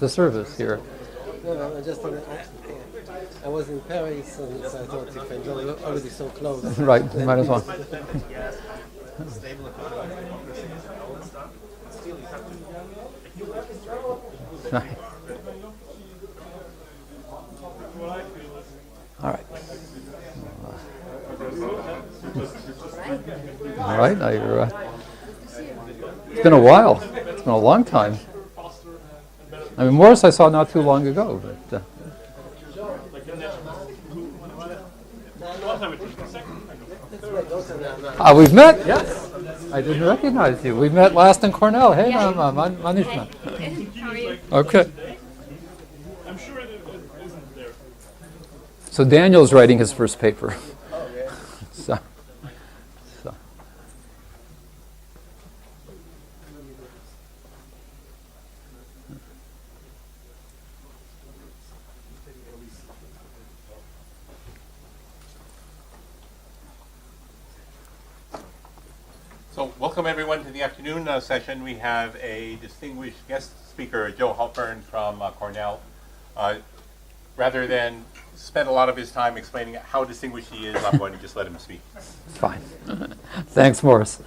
the service here. No, I was in Paris, and so I thought if I'm already so close. Right, might as well. All right. All right. Now you're. It's been a while. It's been a long time. I mean, Morris I saw not too long ago, but. We've met. Yes. I didn't recognize you. We met last in Cornell. Hey, Manishma. How are you? Okay. I'm sure it isn't there. So Daniel's writing his first paper. Oh, yeah. so. So welcome everyone to the afternoon session. We have a distinguished guest speaker, Joe Halpern from Cornell. Rather than spend a lot of his time explaining how distinguished he is, I'm going to just let him speak. Fine. Thanks, Morris.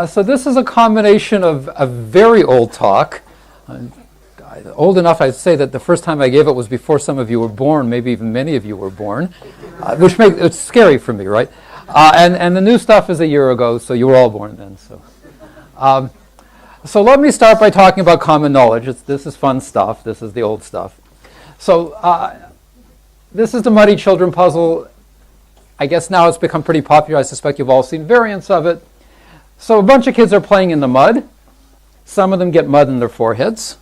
So this is a combination of a very old talk. Old enough, I'd say that the first time I gave it was before some of you were born, maybe even many of you were born, which makes it's scary for me, right? And the new stuff is a year ago, so you were all born then. So let me start by talking about common knowledge. This is fun stuff. This is the old stuff. So this is the Muddy Children puzzle. I guess now it's become pretty popular. I suspect you've all seen variants of it. So a bunch of kids are playing in the mud. Some of them get mud in their foreheads.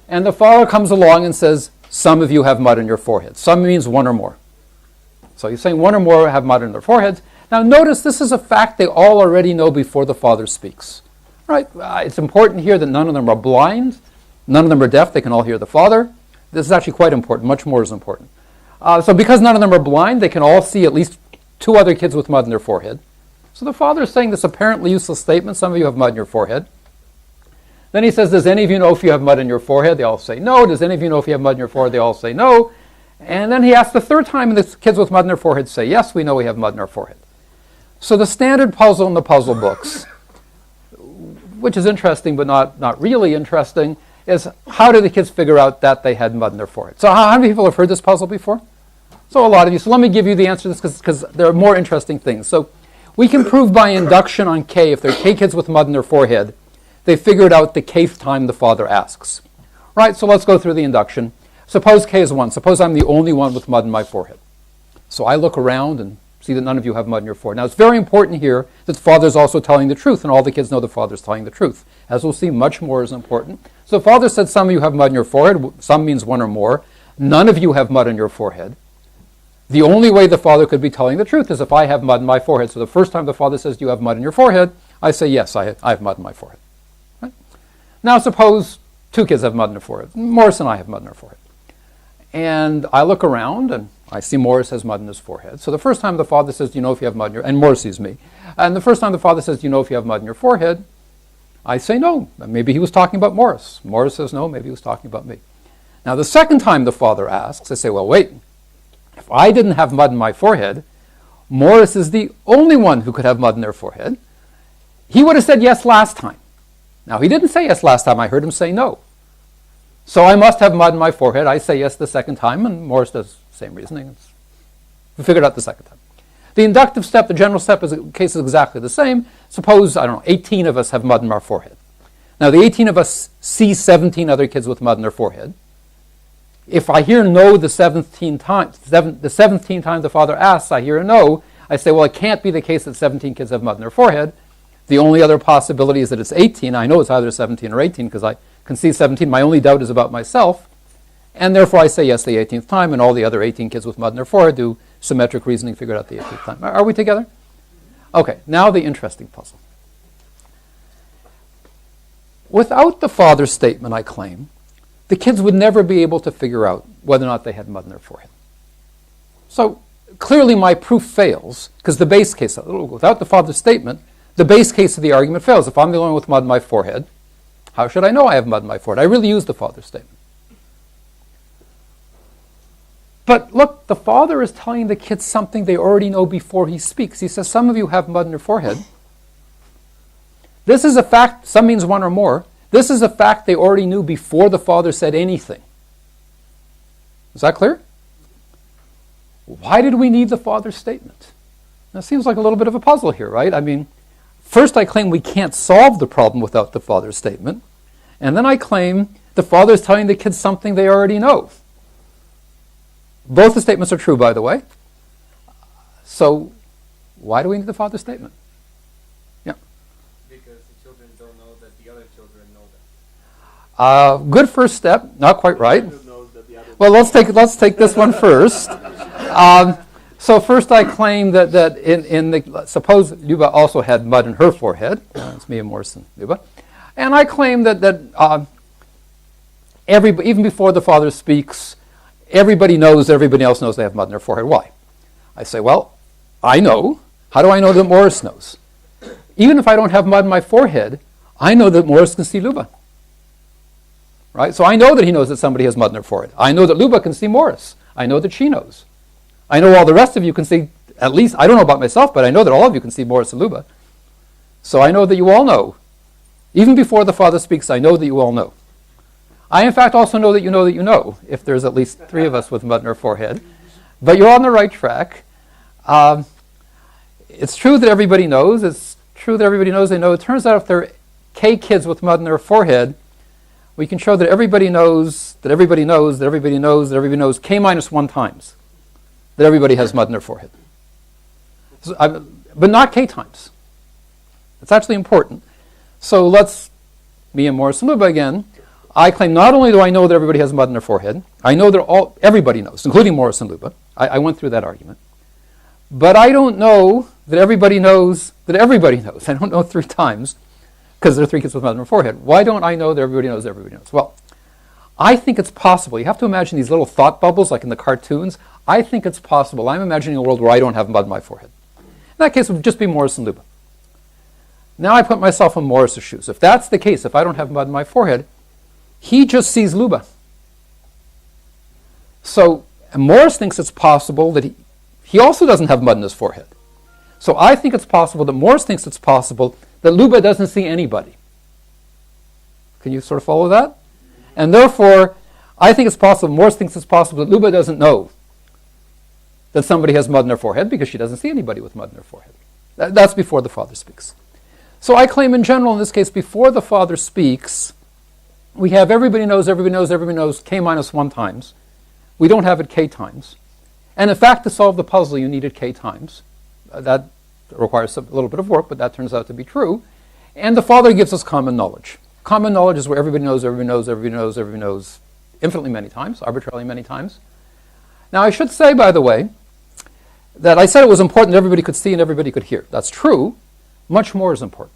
And the father comes along and says, some of you have mud in your forehead. Some means one or more. So he's saying one or more have mud in their foreheads. Now notice this is a fact they all already know before the father speaks. Right? It's important here that none of them are blind. None of them are deaf. They can all hear the father. This is actually quite important. Much more is important. So because none of them are blind, they can all see at least two other kids with mud in their forehead. So the father is saying this apparently useless statement, some of you have mud in your forehead. Then he says, does any of you know if you have mud in your forehead? They all say no. Does any of you know if you have mud in your forehead? They all say no. And then he asks the third time, and the kids with mud in their forehead say, yes, we know we have mud in our forehead. So the standard puzzle in the puzzle books, which is interesting but not really interesting, is how do the kids figure out that they had mud in their forehead? So how many people have heard this puzzle before? So a lot of you. So let me give you the answer to this because there are more interesting things. So we can prove by induction on K, if there are K kids with mud in their forehead, they figured out the kth time the father asks. Right, so let's go through the induction. Suppose K is 1. Suppose I'm the only one with mud in my forehead. So I look around and see that none of you have mud in your forehead. Now it's very important here that the father is also telling the truth, and all the kids know the father is telling the truth. As we'll see, much more is important. So the father said some of you have mud in your forehead. Some means one or more. None of you have mud in your forehead. The only way the father could be telling the truth is if I have mud in my forehead. So the first time the father says, do you have mud in your forehead? I say, yes, I have mud in my forehead. Right? Now suppose two kids have mud in their forehead. Morris and I have mud in our forehead. And I look around and I see Morris has mud in his forehead. So the first time the father says, do you know if you have mud in your, and Morris sees me. And the first time the father says, do you know if you have mud in your forehead? I say no. Maybe he was talking about Morris. Morris says no, maybe he was talking about me. Now the second time the father asks, I say, well, wait. If I didn't have mud in my forehead, Morris is the only one who could have mud in their forehead. He would have said yes last time. Now he didn't say yes last time. I heard him say no. So I must have mud in my forehead. I say yes the second time, and Morris does the same reasoning. We figured out the second time. The inductive step, the general step, case is exactly the same. Suppose, 18 of us have mud in our forehead. Now the 18 of us see 17 other kids with mud in their forehead. If I hear no the 17th time the father asks, I hear a no. I say, well, it can't be the case that 17 kids have mud in their forehead. The only other possibility is that it's 18. I know it's either 17 or 18 because I can see 17. My only doubt is about myself. And therefore I say yes the 18th time, and all the other 18 kids with mud in their forehead do symmetric reasoning, figure it out the 18th time. Are we together? Okay, now the interesting puzzle. Without the father's statement, I claim, the kids would never be able to figure out whether or not they had mud in their forehead. So clearly my proof fails, because the base case, without the father's statement, the base case of the argument fails. If I'm the only one with mud in my forehead, How should I know I have mud in my forehead? I really use the father statement. But look, the father is telling the kids something they already know before he speaks. He says, some of you have mud in your forehead. This is a fact. Some means one or more. This is a fact they already knew before the father said anything. Is that clear? Why did we need the father's statement? That seems like a little bit of a puzzle here, right? I mean, first I claim we can't solve the problem without the father's statement. And then I claim the father is telling the kids something they already know. Both the statements are true, by the way. So why do we need the father's statement? Yeah. Because the children don't know that the other children know that. Good first step. Not quite right. knows that the other Well, let's take this one first. So first I claim that suppose Luba also had mud in her forehead. It's me and Morrison, Luba. And I claim that even before the father speaks, everybody knows that everybody else knows they have mud in their forehead. Why? I say, well, I know. How do I know that Morris knows? Even if I don't have mud in my forehead, I know that Morris can see Luba. Right? So I know that he knows that somebody has mud in their forehead. I know that Luba can see Morris. I know that she knows. I know all the rest of you can see, at least, I don't know about myself, but I know that all of you can see Morris and Luba. So I know that you all know. Even before the father speaks, I know that you all know. I, in fact, also know that you know, if there's at least 3 of us with mud in our forehead. But you're on the right track. It's true that everybody knows. It's true that everybody knows they know. It turns out if there are K kids with mud in their forehead, we can show that everybody knows, that everybody knows, that everybody knows, that everybody knows K minus 1 times that everybody has mud in their forehead. So, but not K times. It's actually important. So let's, me and Morris and Luba again. I claim not only do I know that everybody has mud in their forehead, I know that everybody knows, including Morris and Luba. I went through that argument. But I don't know that everybody knows that everybody knows. I don't know 3 times, because there are 3 kids with mud in their forehead. Why don't I know that everybody knows that everybody knows? Well, I think it's possible. You have to imagine these little thought bubbles like in the cartoons. I think it's possible. I'm imagining a world where I don't have mud in my forehead. In that case, it would just be Morris and Luba. Now I put myself in Morris's shoes. If that's the case, if I don't have mud in my forehead, he just sees Luba. So Morris thinks it's possible that he also doesn't have mud in his forehead. So I think it's possible that Morris thinks it's possible that Luba doesn't see anybody. Can you sort of follow that? And therefore, I think it's possible, Morris thinks it's possible that Luba doesn't know that somebody has mud in their forehead because she doesn't see anybody with mud in their forehead. That's before the father speaks. So I claim in general, in this case, before the father speaks, we have everybody knows, everybody knows, everybody knows K minus 1 times. We don't have it K times. And in fact, to solve the puzzle, you needed K times. That requires a little bit of work, but that turns out to be true. And the father gives us common knowledge. Common knowledge is where everybody knows, everybody knows, everybody knows, everybody knows infinitely many times, arbitrarily many times. Now, I should say, by the way, that I said it was important that everybody could see and everybody could hear. That's true. Much more is important.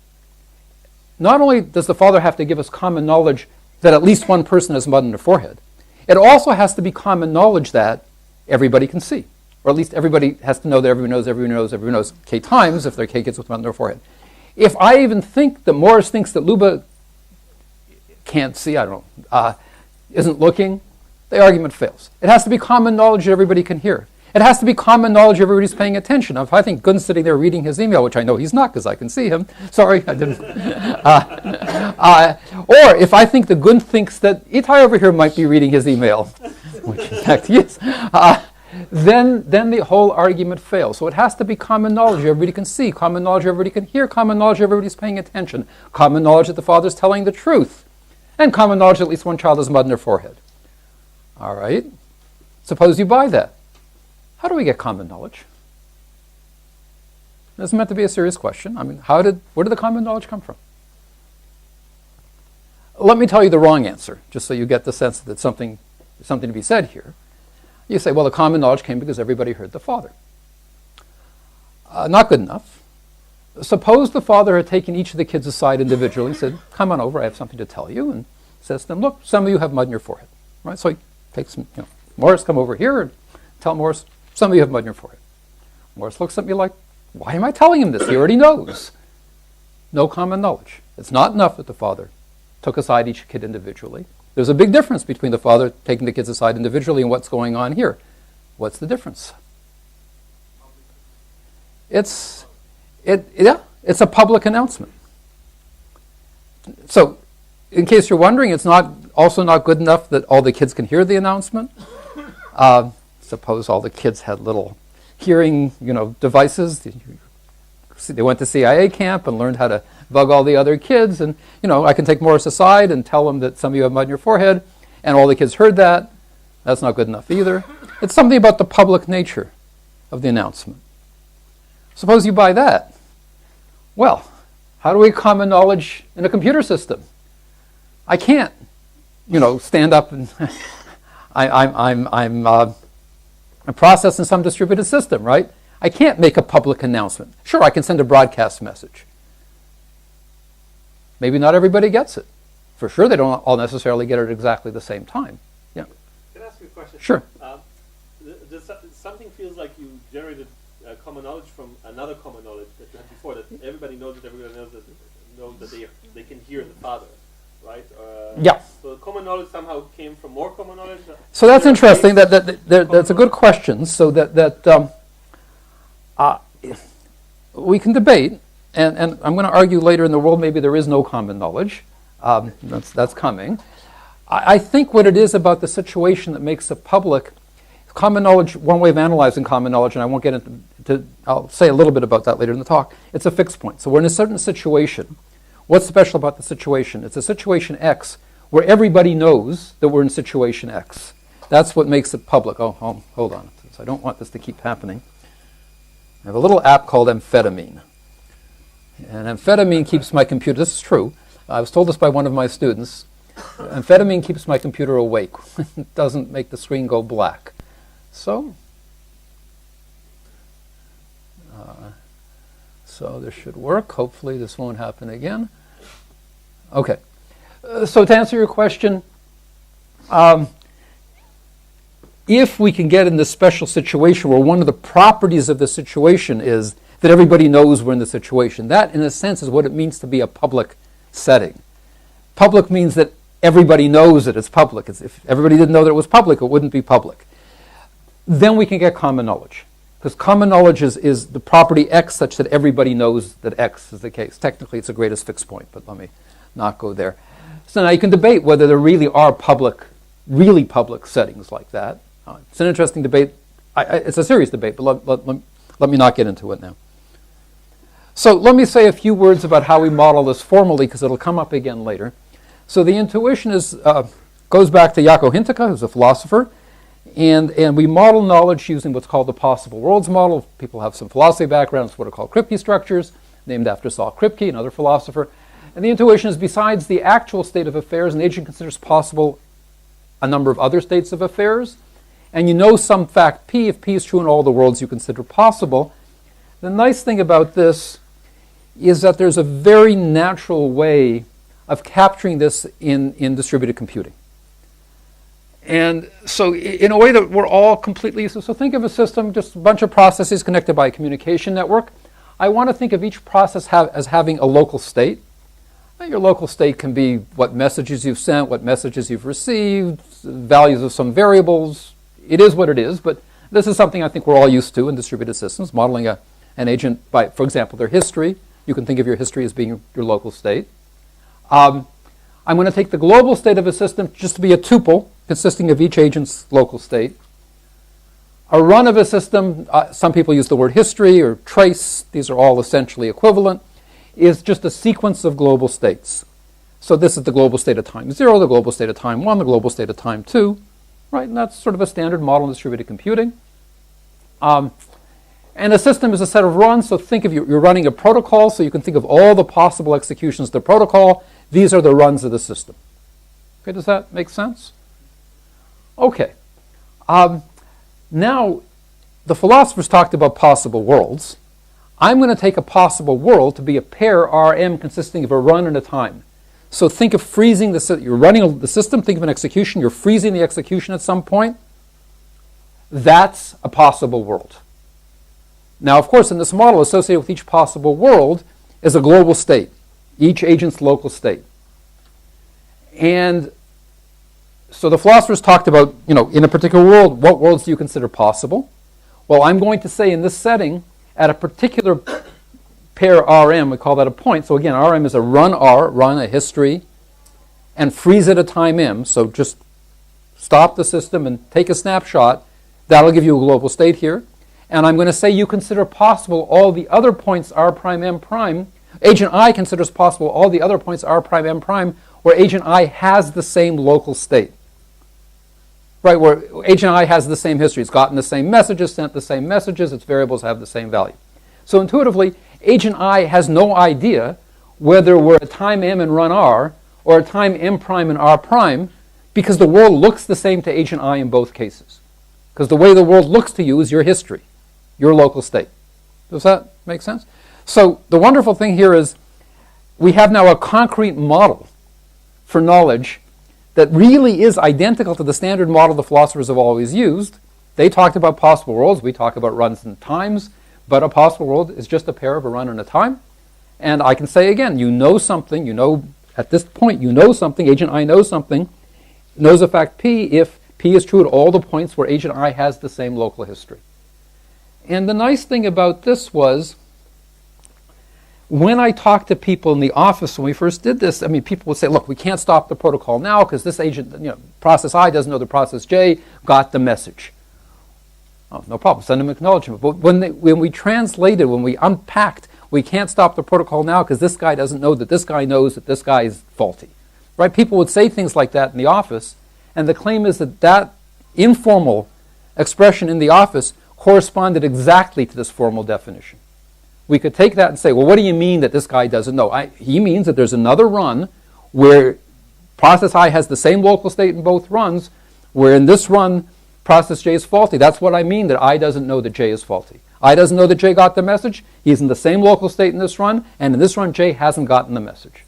Not only does the father have to give us common knowledge that at least one person has mud in their forehead, it also has to be common knowledge that everybody can see. Or at least everybody has to know that everybody knows, everybody knows, everybody knows K times if they're K kids with mud in their forehead. If I even think that Morris thinks that Luba can't see, I don't know, isn't looking, the argument fails. It has to be common knowledge that everybody can hear. It has to be common knowledge everybody's paying attention. If I think Gun's sitting there reading his email, which I know he's not because I can see him. Sorry, I didn't. Or if I think that Gun thinks that Itai over here might be reading his email, which in fact he is, then the whole argument fails. So it has to be common knowledge everybody can see, common knowledge everybody can hear, common knowledge everybody's paying attention, common knowledge that the father's telling the truth, and common knowledge that at least one child has mud in their forehead. All right? Suppose you buy that. How do we get common knowledge? This is meant to be a serious question. I mean, where did the common knowledge come from? Let me tell you the wrong answer, just so you get the sense that there's something to be said here. You say, well, the common knowledge came because everybody heard the father. Not good enough. Suppose the father had taken each of the kids aside individually and said, come on over, I have something to tell you, and says to them, look, some of you have mud in your forehead. Right? So he takes them, Morris, come over here and tell Morris, some of you have mud in your forehead. Morris looks at me like, why am I telling him this? He already knows. No common knowledge. It's not enough that the father took aside each kid individually. There's a big difference between the father taking the kids aside individually and what's going on here. What's the difference? It's a public announcement. So, in case you're wondering, it's also not good enough that all the kids can hear the announcement. Suppose all the kids had little hearing, devices. They went to CIA camp and learned how to bug all the other kids. And, I can take Morris aside and tell him that some of you have mud on your forehead, and all the kids heard that. That's not good enough either. It's something about the public nature of the announcement. Suppose you buy that. Well, how do we common knowledge in a computer system? I can't, stand up and I'm processing some distributed system, right? I can't make a public announcement. Sure, I can send a broadcast message. Maybe not everybody gets it. For sure, they don't all necessarily get it at exactly the same time. Yeah. Can I ask you a question? Sure. Something feels like you generated common knowledge from another common knowledge that you had before, that everybody knows that they can hear the father, right? Yeah. So common knowledge somehow came from more common knowledge. So that's interesting. That's a good question. So we can debate, and I'm going to argue later in the world maybe there is no common knowledge. That's coming. I think what it is about the situation that makes it public, common knowledge, one way of analyzing common knowledge, and I won't get into, I'll say a little bit about that later in the talk, it's a fixed point. So we're in a certain situation. What's special about the situation? It's a situation X where everybody knows that we're in situation X. That's what makes it public. Oh, hold on. I don't want this to keep happening. I have a little app called amphetamine. And amphetamine keeps my computer, this is true, I was told this by one of my students, amphetamine keeps my computer awake. It doesn't make the screen go black. So this should work. Hopefully this won't happen again. Okay. So to answer your question, if we can get in this special situation where one of the properties of the situation is that everybody knows we're in the situation, that in a sense is what it means to be a public setting. Public means that everybody knows that it's public. If everybody didn't know that it was public, it wouldn't be public. Then we can get common knowledge. Because common knowledge is the property X such that everybody knows that X is the case. Technically, it's the greatest fixed point, but let me not go there. So now you can debate whether there really are really public settings like that. It's an interesting debate. It's a serious debate, but let me not get into it now. So let me say a few words about how we model this formally, because it'll come up again later. So the intuition goes back to Jaakko Hintikka, who's a philosopher, and we model knowledge using what's called the possible worlds model. People have some philosophy backgrounds, what are called Kripke structures, named after Saul Kripke, another philosopher. And the intuition is besides the actual state of affairs, an agent considers possible a number of other states of affairs. And you know some fact P, if P is true in all the worlds you consider possible. The nice thing about this is that there's a very natural way of capturing this in distributed computing. And so in a way that we're all completely used to. So think of a system, just a bunch of processes connected by a communication network. I want to think of each process as having a local state. Now, your local state can be what messages you've sent, what messages you've received, values of some variables. It is what it is, but this is something I think we're all used to in distributed systems, modeling an agent by, for example, their history. You can think of your history as being your local state. I'm going to take the global state of a system just to be a tuple consisting of each agent's local state. A run of a system, some people use the word history or trace, these are all essentially equivalent, is just a sequence of global states. So this is the global state of time 0, the global state of time 1, the global state of time 2, right? And that's sort of a standard model in distributed computing. And a system is a set of runs, so think of you're running a protocol, so you can think of all the possible executions of the protocol. These are the runs of the system. Okay, does that make sense? Okay. Now, the philosophers talked about possible worlds. I'm going to take a possible world to be a pair Rm consisting of a run and a time. So think of freezing you're running the system, think of an execution, you're freezing the execution at some point. That's a possible world. Now, of course, in this model, associated with each possible world is a global state, each agent's local state. And so the philosophers talked about, in a particular world, what worlds do you consider possible? Well, I'm going to say in this setting, at a particular pair Rm, we call that a point. So again, Rm is a run R, run a history, and freeze at a time m. So just stop the system and take a snapshot. That'll give you a global state here. And I'm going to say you consider possible all the other points R prime M prime. Agent I considers possible all the other points R prime M prime where agent I has the same local state. Right, where agent I has the same history. It's gotten the same messages, sent the same messages, its variables have the same value. So intuitively, agent I has no idea whether we're at time m and run R or at time m prime and R prime, because the world looks the same to agent I in both cases. Because the way the world looks to you is your history, your local state. Does that make sense? So the wonderful thing here is we have now a concrete model for knowledge that really is identical to the standard model the philosophers have always used. They talked about possible worlds. We talk about runs and times. But a possible world is just a pair of a run and a time. And I can say again, you know something. At this point, you know something. Agent I knows something. Knows a fact P if P is true at all the points where agent I has the same local history. And the nice thing about this was, when I talked to people in the office when we first did this, people would say, look, we can't stop the protocol now because this agent, process I doesn't know the process J got the message. Oh, no problem, send them acknowledgement. But when we translated, when we unpacked, we can't stop the protocol now because this guy doesn't know that this guy knows that this guy is faulty. Right? People would say things like that in the office, and the claim is that that informal expression in the office corresponded exactly to this formal definition. We could take that and say, well, what do you mean that this guy doesn't know? He means that there's another run where process I has the same local state in both runs, where in this run, process J is faulty. That's what I mean that I doesn't know that J is faulty. I doesn't know that J got the message. He's in the same local state in this run, and in this run, J hasn't gotten the message.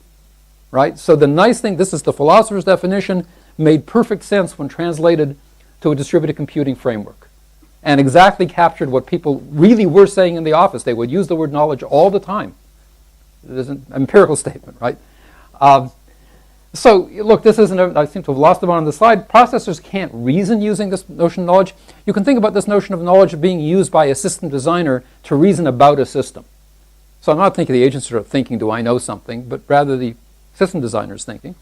Right? So the nice thing, this is the philosopher's definition, made perfect sense when translated to a distributed computing framework, and exactly captured what people really were saying in the office. They would use the word knowledge all the time. It is an empirical statement, right? So look, this isn't, I seem to have lost it on the slide. Processors can't reason using this notion of knowledge. You can think about this notion of knowledge being used by a system designer to reason about a system. So I'm not thinking the agents are thinking, do I know something, but rather the system designer is thinking.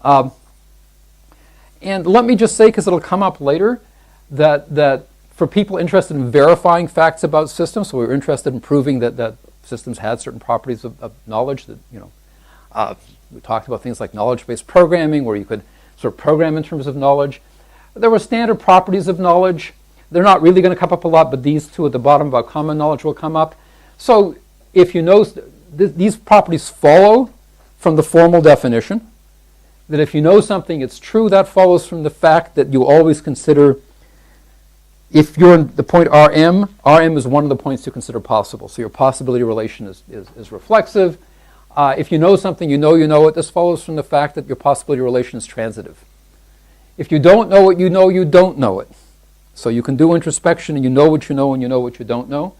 And let me just say, because it'll come up later, that for people interested in verifying facts about systems, so we were interested in proving that systems had certain properties of knowledge, that, we talked about things like knowledge-based programming, where you could sort of program in terms of knowledge. There were standard properties of knowledge. They're not really going to come up a lot, but these two at the bottom about common knowledge will come up. So if you know, these properties follow from the formal definition, that if you know something, it's true. That follows from the fact that you always consider, if you're in the point Rm is one of the points you consider possible. So your possibility relation is reflexive. If you know something, you know it. This follows from the fact that your possibility relation is transitive. If you don't know it, you don't know it. So you can do introspection, and you know what you know, and you know what you don't know.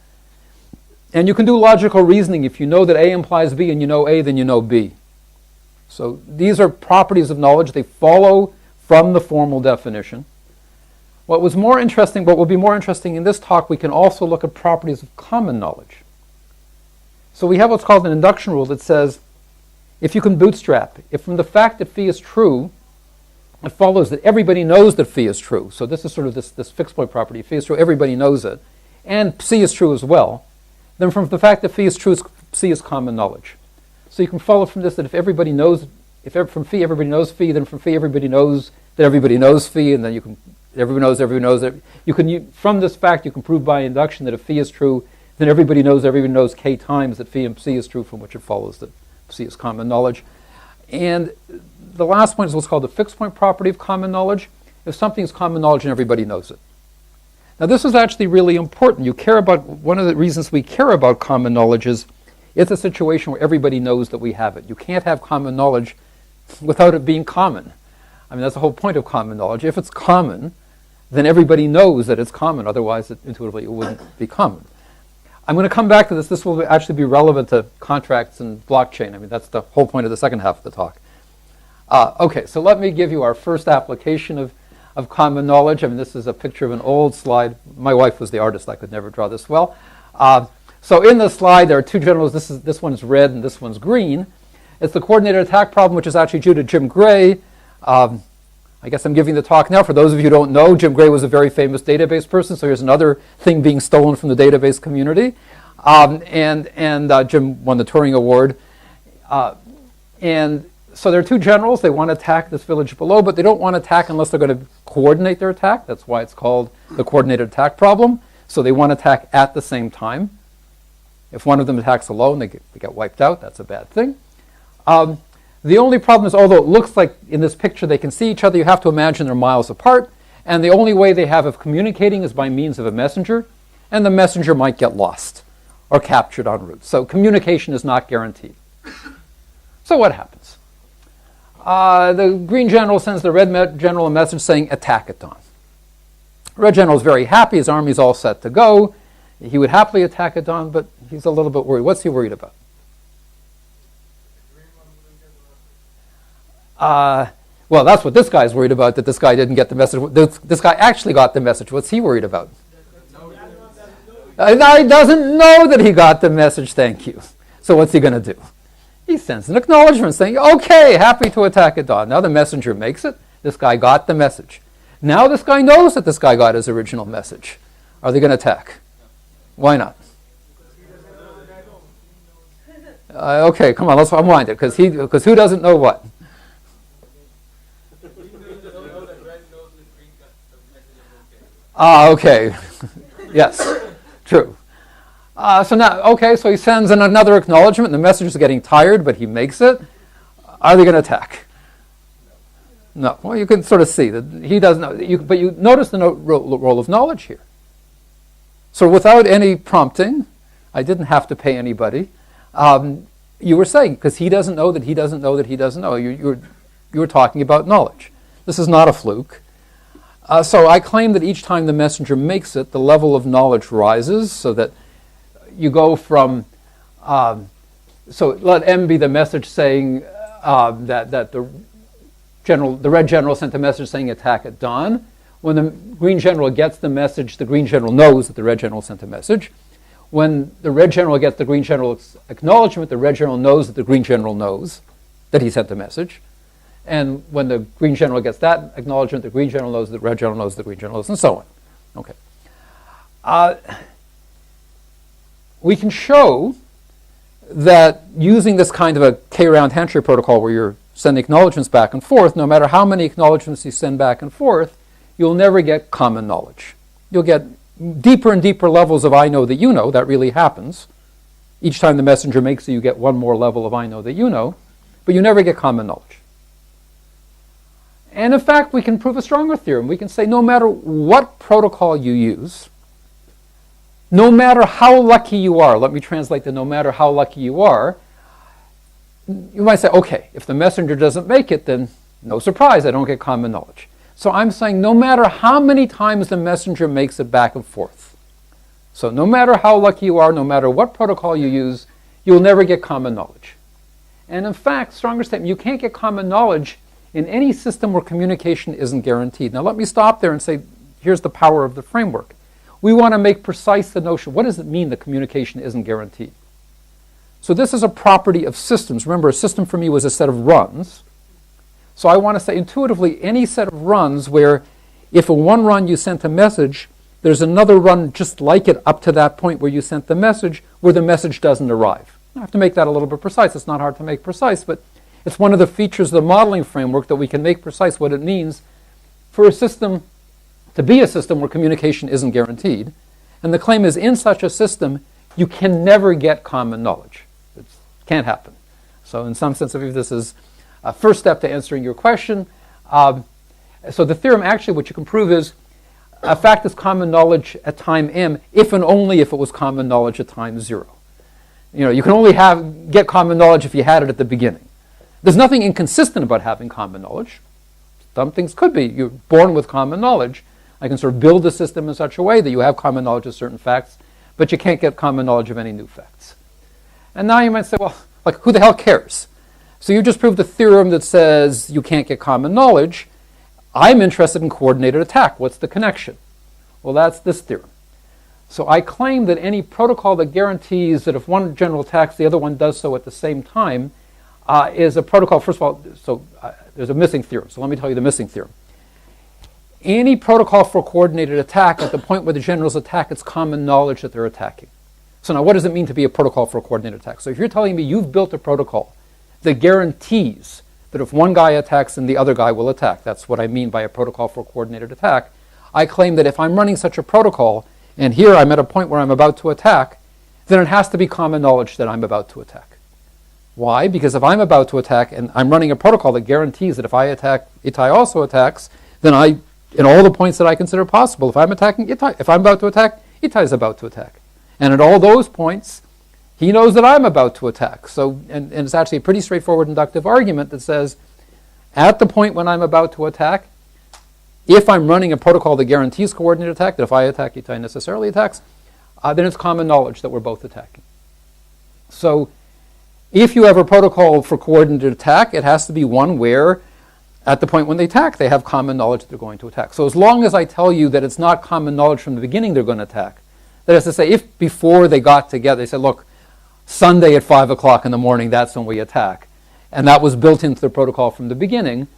And you can do logical reasoning. If you know that A implies B and you know A, then you know B. So these are properties of knowledge. They follow from the formal definition. What will be more interesting in this talk, we can also look at properties of common knowledge. So we have what's called an induction rule that says, if you can bootstrap, if from the fact that phi is true, it follows that everybody knows that phi is true. So this is sort of this fixed point property. Phi is true, everybody knows it. And psi is true as well. Then from the fact that phi is true, psi is common knowledge. So you can follow from this that if everybody knows, from phi everybody knows phi, then from phi everybody knows that everybody knows phi, and then everybody knows that. From this fact you can prove by induction that if phi is true, then everybody knows k times that phi and psi is true, from which it follows that psi is common knowledge. And the last point is what's called the fixed point property of common knowledge. If something is common knowledge, and everybody knows it. Now this is actually really important. One of the reasons we care about common knowledge is it's a situation where everybody knows that we have it. You can't have common knowledge without it being common. That's the whole point of common knowledge. If it's common, then everybody knows that it's common. Otherwise, intuitively, it wouldn't be common. I'm going to come back to this. This will actually be relevant to contracts and blockchain. That's the whole point of the second half of the talk. Okay, so let me give you our first application of common knowledge. I mean, this is a picture of an old slide. My wife was the artist. I could never draw this well. So in the slide, there are two generals. This one's red and this one's green. It's the coordinated attack problem, which is actually due to Jim Gray. I guess I'm giving the talk now. For those of you who don't know, Jim Gray was a very famous database person, so here's another thing being stolen from the database community. Jim won the Turing Award. And so there are two generals. They want to attack this village below, but they don't want to attack unless they're going to coordinate their attack. That's why it's called the coordinated attack problem. So they want to attack at the same time. If one of them attacks alone, they get wiped out. That's a bad thing. The only problem is, although it looks like in this picture they can see each other, you have to imagine they're miles apart. And the only way they have of communicating is by means of a messenger. And the messenger might get lost or captured en route. So communication is not guaranteed. So what happens? The green general sends the red general a message saying, attack at dawn. The red general is very happy. His army's all set to go. He would happily attack at dawn, but he's a little bit worried. What's he worried about? Well, that's what this guy's worried about, that this guy didn't get the message. This guy actually got the message. What's he worried about? He doesn't know that he got the message, thank you. So what's he going to do? He sends an acknowledgement saying, okay, happy to attack at dawn. Now the messenger makes it. This guy got the message. Now this guy knows that this guy got his original message. Are they going to attack? Why not? Okay, come on, let's unwind it. Because who doesn't know what? Okay. Yes, true. So he sends in another acknowledgement. The messenger's getting tired, but he makes it. Are they going to attack? No. Well, you can sort of see that he doesn't know. But you notice the role of knowledge here. So without any prompting, I didn't have to pay anybody. You were saying, because he doesn't know that he doesn't know that he doesn't know. You were talking about knowledge. This is not a fluke. So I claim that each time the messenger makes it, the level of knowledge rises, so that you go from, so let M be the message saying that the red general sent a message saying attack at dawn. When the green general gets the message, the green general knows that the red general sent a message. When the red general gets the green general's acknowledgement, the red general knows that the green general knows that he sent a message. And when the green general gets that acknowledgement, the green general knows that the red general knows the green general knows, and so on. Okay. We can show that using this kind of a k-round handshake protocol where you're sending acknowledgements back and forth, no matter how many acknowledgements you send back and forth, you'll never get common knowledge. You'll get deeper and deeper levels of I know that you know. That really happens. Each time the messenger makes it, you get one more level of I know that you know, but you never get common knowledge. And in fact, we can prove a stronger theorem. We can say no matter what protocol you use, no matter how lucky you are, let me translate the no matter how lucky you are, you might say, okay, if the messenger doesn't make it, then no surprise, I don't get common knowledge. So I'm saying no matter how many times the messenger makes it back and forth, so no matter how lucky you are, no matter what protocol you use, you'll never get common knowledge. And in fact, stronger statement, you can't get common knowledge in any system where communication isn't guaranteed. Now let me stop there and say, here's the power of the framework. We want to make precise the notion. What does it mean that communication isn't guaranteed? So this is a property of systems. Remember, a system for me was a set of runs. So I want to say intuitively any set of runs where if in one run you sent a message, there's another run just like it up to that point where you sent the message where the message doesn't arrive. I have to make that a little bit precise. It's not hard to make precise, but it's one of the features of the modeling framework that we can make precise what it means for a system to be a system where communication isn't guaranteed. And the claim is in such a system, you can never get common knowledge. It can't happen. So in some sense, this is a first step to answering your question. So the theorem actually, what you can prove is a fact is common knowledge at time m if and only if it was common knowledge at time 0. You can only get common knowledge if you had it at the beginning. There's nothing inconsistent about having common knowledge. Some things could be. You're born with common knowledge. I can sort of build a system in such a way that you have common knowledge of certain facts, but you can't get common knowledge of any new facts. And now you might say, well, like, who the hell cares? So you just proved a theorem that says you can't get common knowledge. I'm interested in coordinated attack. What's the connection? Well, that's this theorem. So I claim that any protocol that guarantees that if one general attacks, the other one does so at the same time is a protocol. First of all, there's a missing theorem. So let me tell you the missing theorem. Any protocol for coordinated attack, at the point where the generals attack, it's common knowledge that they're attacking. So now what does it mean to be a protocol for a coordinated attack? So if you're telling me you've built a protocol that guarantees that if one guy attacks, then the other guy will attack. That's what I mean by a protocol for a coordinated attack. I claim that if I'm running such a protocol, and here I'm at a point where I'm about to attack, then it has to be common knowledge that I'm about to attack. Why? Because if I'm about to attack and I'm running a protocol that guarantees that if I attack, Itai also attacks, then in all the points that I consider possible, if I'm attacking Itai, if I'm about to attack, Itai is about to attack. And at all those points, he knows that I'm about to attack. So, and it's actually a pretty straightforward inductive argument that says, at the point when I'm about to attack, if I'm running a protocol that guarantees coordinated attack, that if I attack, Itai necessarily attacks, then it's common knowledge that we're both attacking. So if you have a protocol for coordinated attack, it has to be one where, at the point when they attack, they have common knowledge that they're going to attack. So as long as I tell you that it's not common knowledge from the beginning they're going to attack, that is to say, if before they got together, they said, look, Sunday at 5 o'clock in the morning, that's when we attack, and that was built into the protocol from the beginning,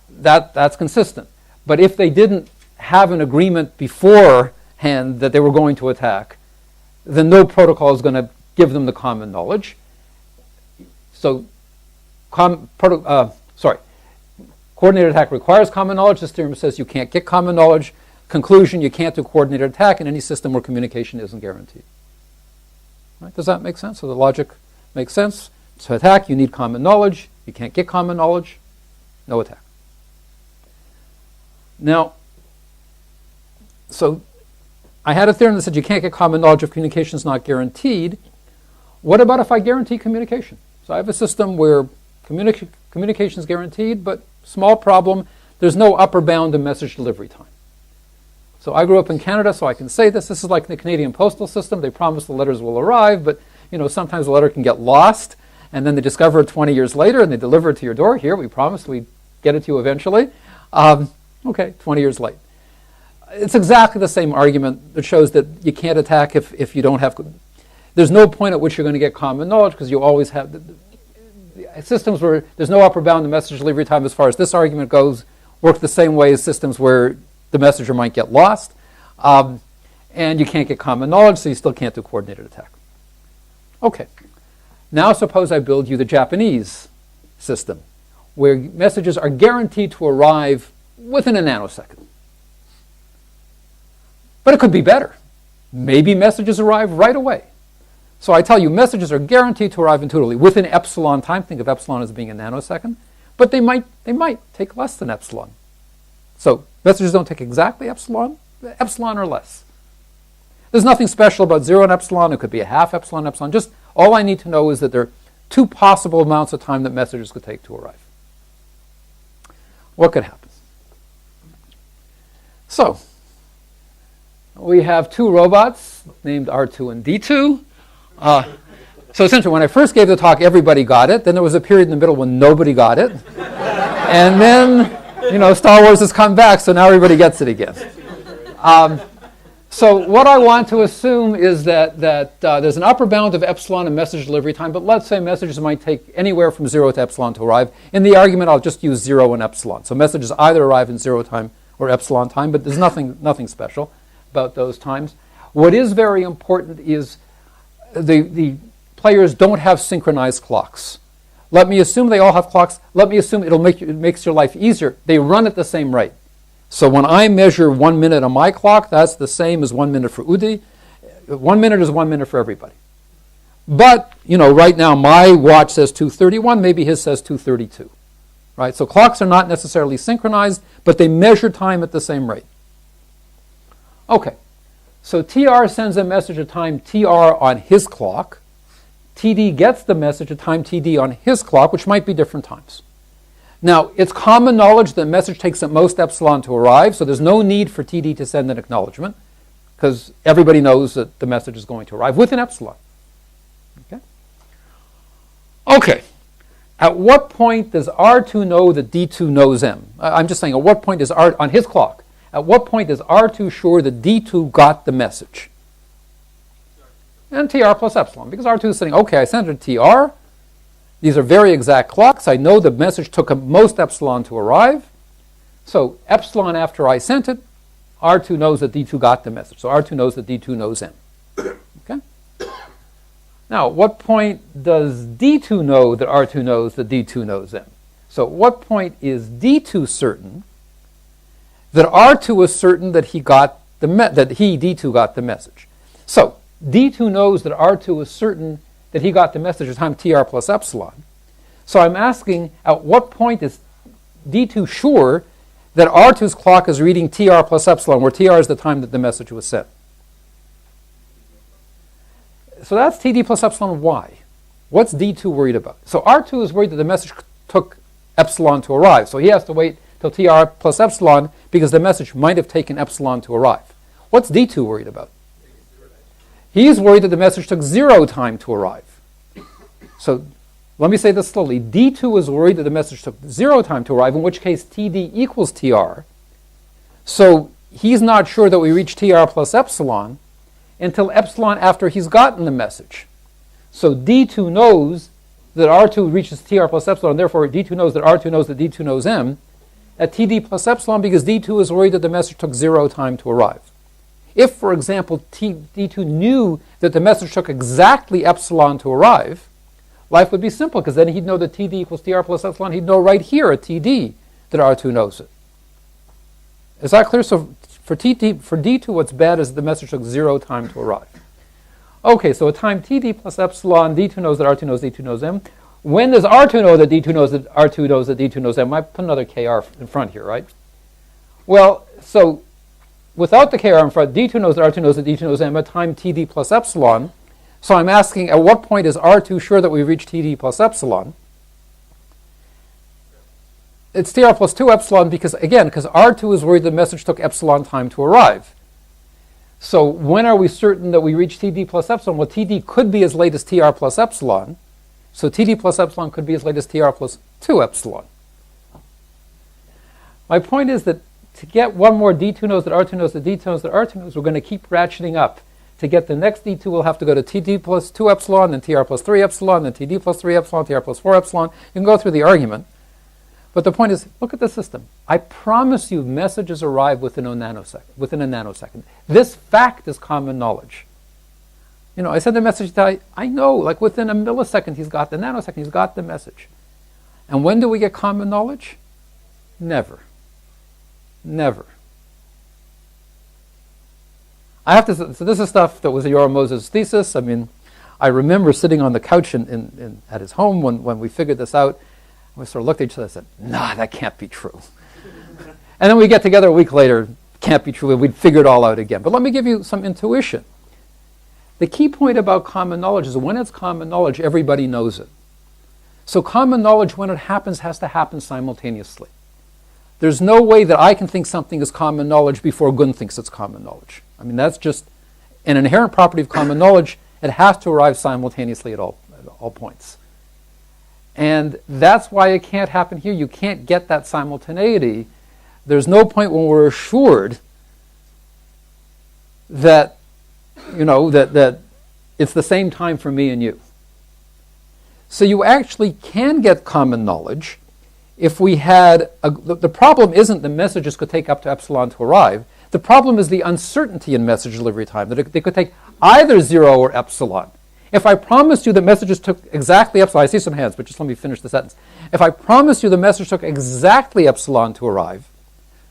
that's consistent. But if they didn't have an agreement beforehand that they were going to attack, then no protocol is going to give them the common knowledge. So, coordinated attack requires common knowledge. This theorem says you can't get common knowledge. Conclusion, you can't do coordinated attack in any system where communication isn't guaranteed. Right? Does that make sense? So the logic makes sense. To attack, you need common knowledge. You can't get common knowledge. No attack. Now, so I had a theorem that said you can't get common knowledge if communication is not guaranteed. What about if I guarantee communication? So I have a system where communication is guaranteed, but small problem, there's no upper bound in message delivery time. So I grew up in Canada, so I can say this. This is like the Canadian postal system. They promise the letters will arrive, but sometimes the letter can get lost, and then they discover it 20 years later, and they deliver it to your door. Here, we promised we'd get it to you eventually. Okay, 20 years late. It's exactly the same argument that shows that you can't attack if you don't have... There's no point at which you're going to get common knowledge because you always have... The systems where there's no upper bound in message delivery time as far as this argument goes work the same way as systems where the messenger might get lost, and you can't get common knowledge, so you still can't do coordinated attack. Okay, now suppose I build you the Japanese system, where messages are guaranteed to arrive within a nanosecond. But it could be better. Maybe messages arrive right away. So I tell you, messages are guaranteed to arrive intuitively within epsilon time. Think of epsilon as being a nanosecond, but they might take less than epsilon. So messages don't take exactly epsilon or less. There's nothing special about 0 and epsilon. It could be a half epsilon, epsilon. Just all I need to know is that there are 2 possible amounts of time that messages could take to arrive. What could happen? So we have 2 robots named R2 and D2. So essentially, when I first gave the talk, everybody got it. Then there was a period in the middle when nobody got it. And then, Star Wars has come back, so now everybody gets it again. So what I want to assume is that there's an upper bound of epsilon in message delivery time, but let's say messages might take anywhere from 0 to epsilon to arrive. In the argument, I'll just use 0 and epsilon. So messages either arrive in 0 time or epsilon time, but there's nothing special about those times. What is very important is the players don't have synchronized clocks. Let me assume they all have clocks. Let me assume it makes your life easier. They run at the same rate. So when I measure 1 minute on my clock, that's the same as 1 minute for Udi. 1 minute is 1 minute for everybody. But, right now my watch says 2:31, maybe his says 2:32. Right? So clocks are not necessarily synchronized, but they measure time at the same rate. Okay. So TR sends a message at time TR on his clock. TD gets the message at time TD on his clock, which might be different times. Now, it's common knowledge that a message takes at most epsilon to arrive, so there's no need for TD to send an acknowledgement, because everybody knows that the message is going to arrive within epsilon. Okay? at what point does R2 know that D2 knows M? I'm just saying, at what point is R, on his clock, at what point is R2 sure that D2 got the message? And TR plus epsilon, because R2 is saying, okay, I sent it to TR. These are very exact clocks. I know the message took most epsilon to arrive. So epsilon after I sent it, R2 knows that D2 got the message. So R2 knows that D2 knows M. Okay? Now, at what point does D2 know that R2 knows that D2 knows M? So at what point is D2 certain that R2 is certain that he got the D2 got the message? So D2 knows that R2 is certain that he got the message at time TR plus epsilon. So I'm asking, at what point is D2 sure that R2's clock is reading TR plus epsilon, where TR is the time that the message was sent? So that's TD plus epsilon y. What's D2 worried about? So R2 is worried that the message took epsilon to arrive. So he has to wait till TR plus epsilon because the message might have taken epsilon to arrive. What's D2 worried about? He's worried that the message took 0 time to arrive. So let me say this slowly. D2 is worried that the message took 0 time to arrive, in which case TD equals TR. So he's not sure that we reach TR plus epsilon until epsilon after he's gotten the message. So D2 knows that R2 reaches TR plus epsilon, therefore D2 knows that R2 knows that D2 knows M at TD plus epsilon because D2 is worried that the message took 0 time to arrive. If, for example, D2 knew that the message took exactly epsilon to arrive, life would be simple because then he'd know that TD equals TR plus epsilon. He'd know right here at TD that R2 knows it. Is that clear? So for D2, what's bad is the message took 0 time to arrive. Okay, so at time TD plus epsilon, D2 knows that R2 knows D2 knows M. When does R2 know that D2 knows that R2 knows that D2 knows M? I put another KR in front here, right? Well, so without the KR in front, D2 knows that R2 knows that D2 knows M at time TD plus epsilon. So I'm asking, at what point is R2 sure that we reach TD plus epsilon? It's TR plus 2 epsilon because R2 is worried the message took epsilon time to arrive. So when are we certain that we reach TD plus epsilon? Well, TD could be as late as TR plus epsilon. So TD plus epsilon could be as late as TR plus 2 epsilon. My point is that to get one more D2 knows that R2 knows that D2 knows that R2 knows, we're going to keep ratcheting up. To get the next D2, we'll have to go to TD plus 2 epsilon, then TR plus 3 epsilon, then TD plus 3 epsilon, TR plus 4 epsilon. You can go through the argument. But the point is, look at the system. I promise you messages arrive within a nanosecond. This fact is common knowledge. You know, I send a message to I know, like within a millisecond he's got the nanosecond, he's got the message. And when do we get common knowledge? Never. Never. I have to, so this is stuff that was Yoram Moses' thesis. I mean, I remember sitting on the couch at his home when we figured this out. We sort of looked at each other and said, nah, that can't be true. And then we get together a week later, can't be true, and we'd figure it all out again. But let me give you some intuition. The key point about common knowledge is when it's common knowledge, everybody knows it. So common knowledge, when it happens, has to happen simultaneously. There's no way that I can think something is common knowledge before Gun thinks it's common knowledge. I mean, that's just an inherent property of common knowledge. It has to arrive simultaneously at all points. And that's why it can't happen here. You can't get that simultaneity. There's no point when we're assured that, that it's the same time for me and you. So you actually can get common knowledge if we had, the problem isn't the messages could take up to epsilon to arrive. The problem is the uncertainty in message delivery time, that they could take either 0 or epsilon. If I promised you that messages took exactly epsilon, I see some hands, but just let me finish the sentence. If I promised you the message took exactly epsilon to arrive,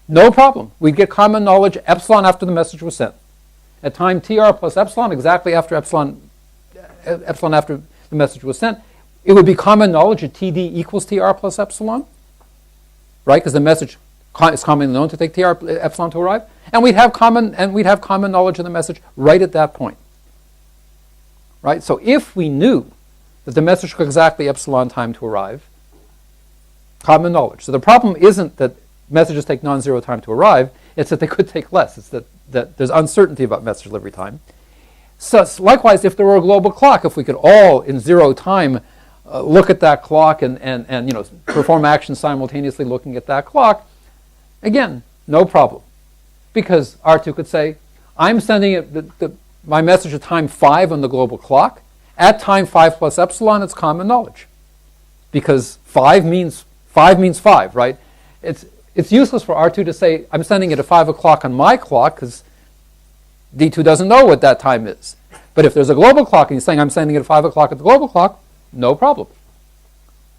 no problem. We'd get common knowledge epsilon after the message was sent. At time TR plus epsilon, exactly after epsilon after the message was sent, it would be common knowledge that TD equals TR plus epsilon, right? Because the message is commonly known to take TR epsilon to arrive, and we'd have common knowledge of the message right at that point. Right? So if we knew that the message took exactly epsilon time to arrive, common knowledge. So the problem isn't that messages take non-zero time to arrive, it's that they could take less. It's that there's uncertainty about message delivery time. So likewise, if there were a global clock, if we could all in 0 time look at that clock and you know, perform actions simultaneously looking at that clock, again, no problem. Because R2 could say, I'm sending it my message at time 5 on the global clock. At time 5 plus epsilon, it's common knowledge. Because 5 means 5, right? It's useless for R2 to say, I'm sending it at 5 o'clock on my clock, because D2 doesn't know what that time is. But if there's a global clock and he's saying, I'm sending it at 5 o'clock at the global clock, no problem.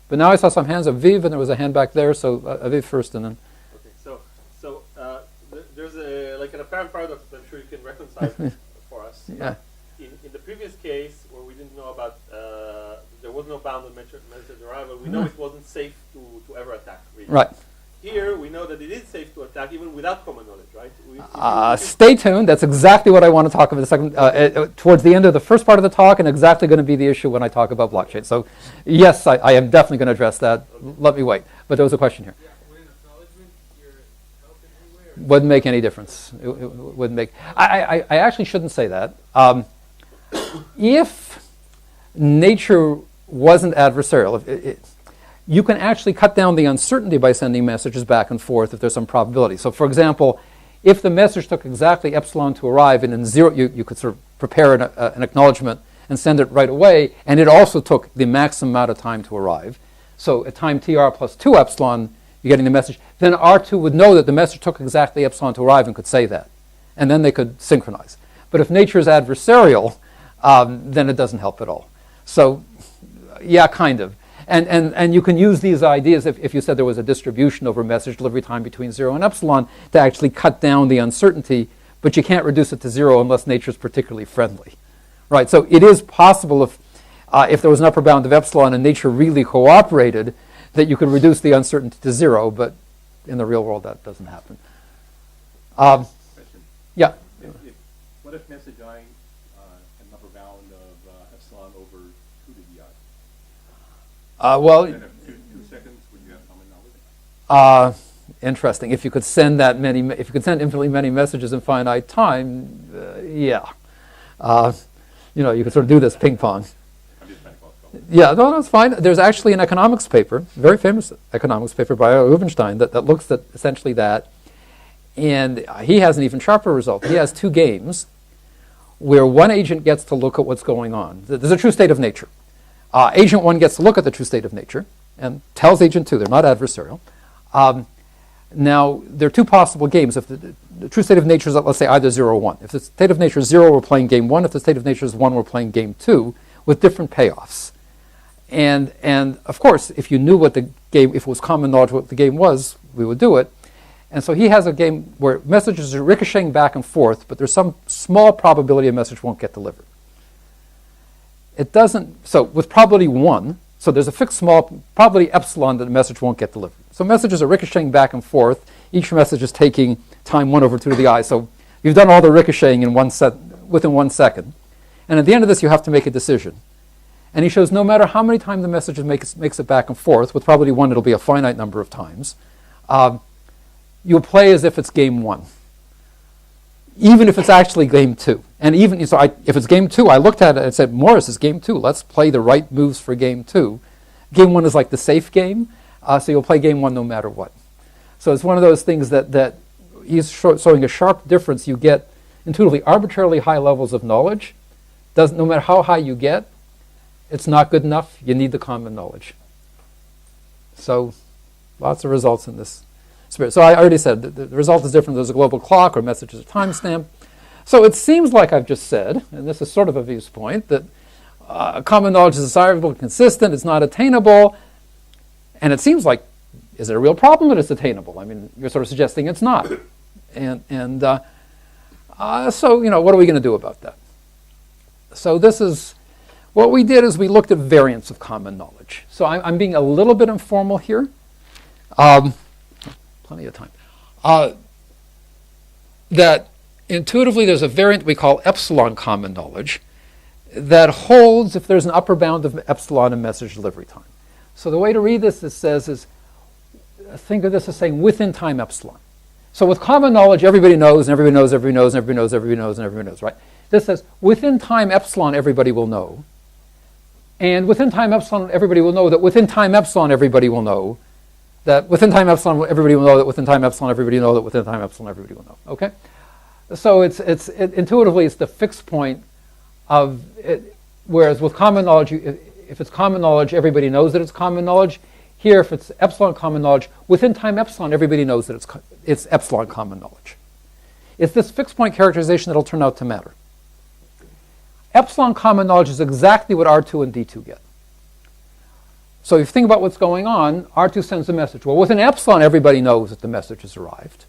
But now I saw some hands of Viv, and there was a hand back there, so Viv first, and then... Okay, so there's an apparent paradox that I'm sure you can reconcile for us. Yeah. In the previous case, where we didn't know about, there was no bounded message arrival, we know it wasn't safe to ever attack, really. Right. Here, we know that it is safe to attack even without common knowledge, right? Stay tuned. That's exactly what I want to talk about towards the end of the first part of the talk, and exactly going to be the issue when I talk about blockchain. So, yes, I am definitely going to address that. Okay. Let me wait. But there was a question here. Wouldn't make any difference. It wouldn't make. I actually shouldn't say that. If nature wasn't adversarial, you can actually cut down the uncertainty by sending messages back and forth if there's some probability. So, for example, if the message took exactly epsilon to arrive, and in zero, you could sort of prepare an acknowledgement and send it right away, and it also took the maximum amount of time to arrive. So at time tr plus 2 epsilon, you're getting the message. Then R2 would know that the message took exactly epsilon to arrive and could say that. And then they could synchronize. But if nature is adversarial, then it doesn't help at all. So, yeah, kind of. And you can use these ideas if you said there was a distribution over message delivery time between 0 and epsilon to actually cut down the uncertainty, but you can't reduce it to 0 unless nature is particularly friendly. Right? So it is possible if there was an upper bound of epsilon and nature really cooperated that you could reduce the uncertainty to 0, but in the real world that doesn't happen. Yeah? What if message I an upper bound of epsilon over 2 to the I? Well, Then if 2 seconds, would you have common knowledge? Interesting. If you could send if you could send infinitely many messages in finite time, yeah. You could sort of do this ping pong. I'm just trying to call it. Yeah, no, that's fine. There's actually an economics paper, very famous economics paper by Rubinstein that looks at essentially that. And he has an even sharper result. He has 2 games where one agent gets to look at what's going on. There's a true state of nature. Agent 1 gets to look at the true state of nature and tells Agent 2, they're not adversarial. Now, there are 2 possible games. If the true state of nature is, let's say, either 0 or 1. If the state of nature is 0, we're playing game 1. If the state of nature is 1, we're playing game 2 with different payoffs. And of course, if you knew what the game, if it was common knowledge what the game was, we would do it. And so he has a game where messages are ricocheting back and forth, but there's some small probability a message won't get delivered. It doesn't, so with probability 1, so there's a fixed small probability epsilon that a message won't get delivered. So messages are ricocheting back and forth. Each message is taking time 1 over 2 to the I. So you've done all the ricocheting in within 1 second. And at the end of this, you have to make a decision. And he shows no matter how many times the message makes it back and forth, with probability 1, it'll be a finite number of times, you'll play as if it's game 1. Even if it's actually game 2. And even so, if it's game 2, I looked at it and said, Morris, it's game 2. Let's play the right moves for game 2. Game 1 is like the safe game, so you'll play game 1 no matter what. So it's one of those things that he's showing a sharp difference. You get intuitively arbitrarily high levels of knowledge. No matter how high you get, it's not good enough. You need the common knowledge. So lots of results in this spirit. So I already said the result is different. There's a global clock or messages are timestamp. So it seems like I've just said, and this is sort of a viewpoint, that common knowledge is desirable and consistent. It's not attainable. And it seems like, is it a real problem that it's attainable? I mean, you're sort of suggesting it's not. So, what are we going to do about that? So what we did is we looked at variants of common knowledge. So I'm being a little bit informal here. Plenty of time. That intuitively there's a variant we call epsilon common knowledge that holds if there's an upper bound of epsilon in message delivery time. So the way to read this, think of this as saying within time epsilon. So with common knowledge, everybody knows, and everybody knows, everybody knows, and everybody knows, everybody knows, and everybody knows, right? This says within time epsilon, everybody will know. And within time epsilon, everybody will know that within time epsilon, everybody will know that within time epsilon, everybody will know that within time epsilon, everybody will know that within time epsilon, everybody will know. Okay? So intuitively, it's the fixed point of it, whereas with common knowledge, if it's common knowledge, everybody knows that it's common knowledge. Here, if it's epsilon common knowledge, within time epsilon, everybody knows that it's epsilon common knowledge. It's this fixed point characterization that'll turn out to matter. Epsilon common knowledge is exactly what R2 and D2 get. So if you think about what's going on, R2 sends a message. Well, within epsilon, everybody knows that the message has arrived.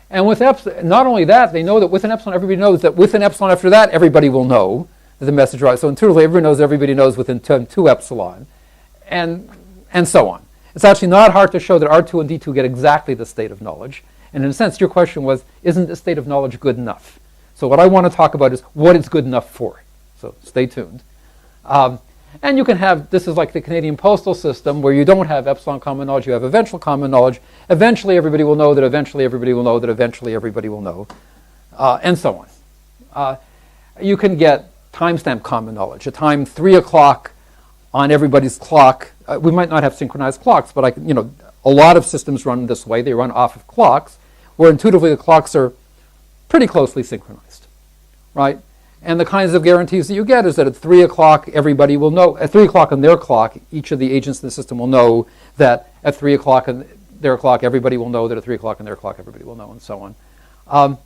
And with epsilon, not only that, they know that within epsilon, everybody knows that within epsilon after that, everybody will know that the message arrived. So intuitively, everybody knows within 2 epsilon, and so on. It's actually not hard to show that R2 and D2 get exactly the state of knowledge. And in a sense, your question was, isn't the state of knowledge good enough? So what I want to talk about is what it's good enough for. So stay tuned. And you can have, this is like the Canadian postal system, where you don't have epsilon common knowledge, you have eventual common knowledge. Eventually everybody will know that eventually everybody will know that eventually everybody will know, and so on. You can get timestamp common knowledge. A time 3 o'clock on everybody's clock. We might not have synchronized clocks, but a lot of systems run this way. They run off of clocks, where intuitively the clocks are pretty closely synchronized, right? And the kinds of guarantees that you get is that at 3 o'clock, everybody will know. At 3 o'clock on their clock, each of the agents in the system will know that at 3 o'clock on their clock, everybody will know that at 3 o'clock on their clock, everybody will know, and so on.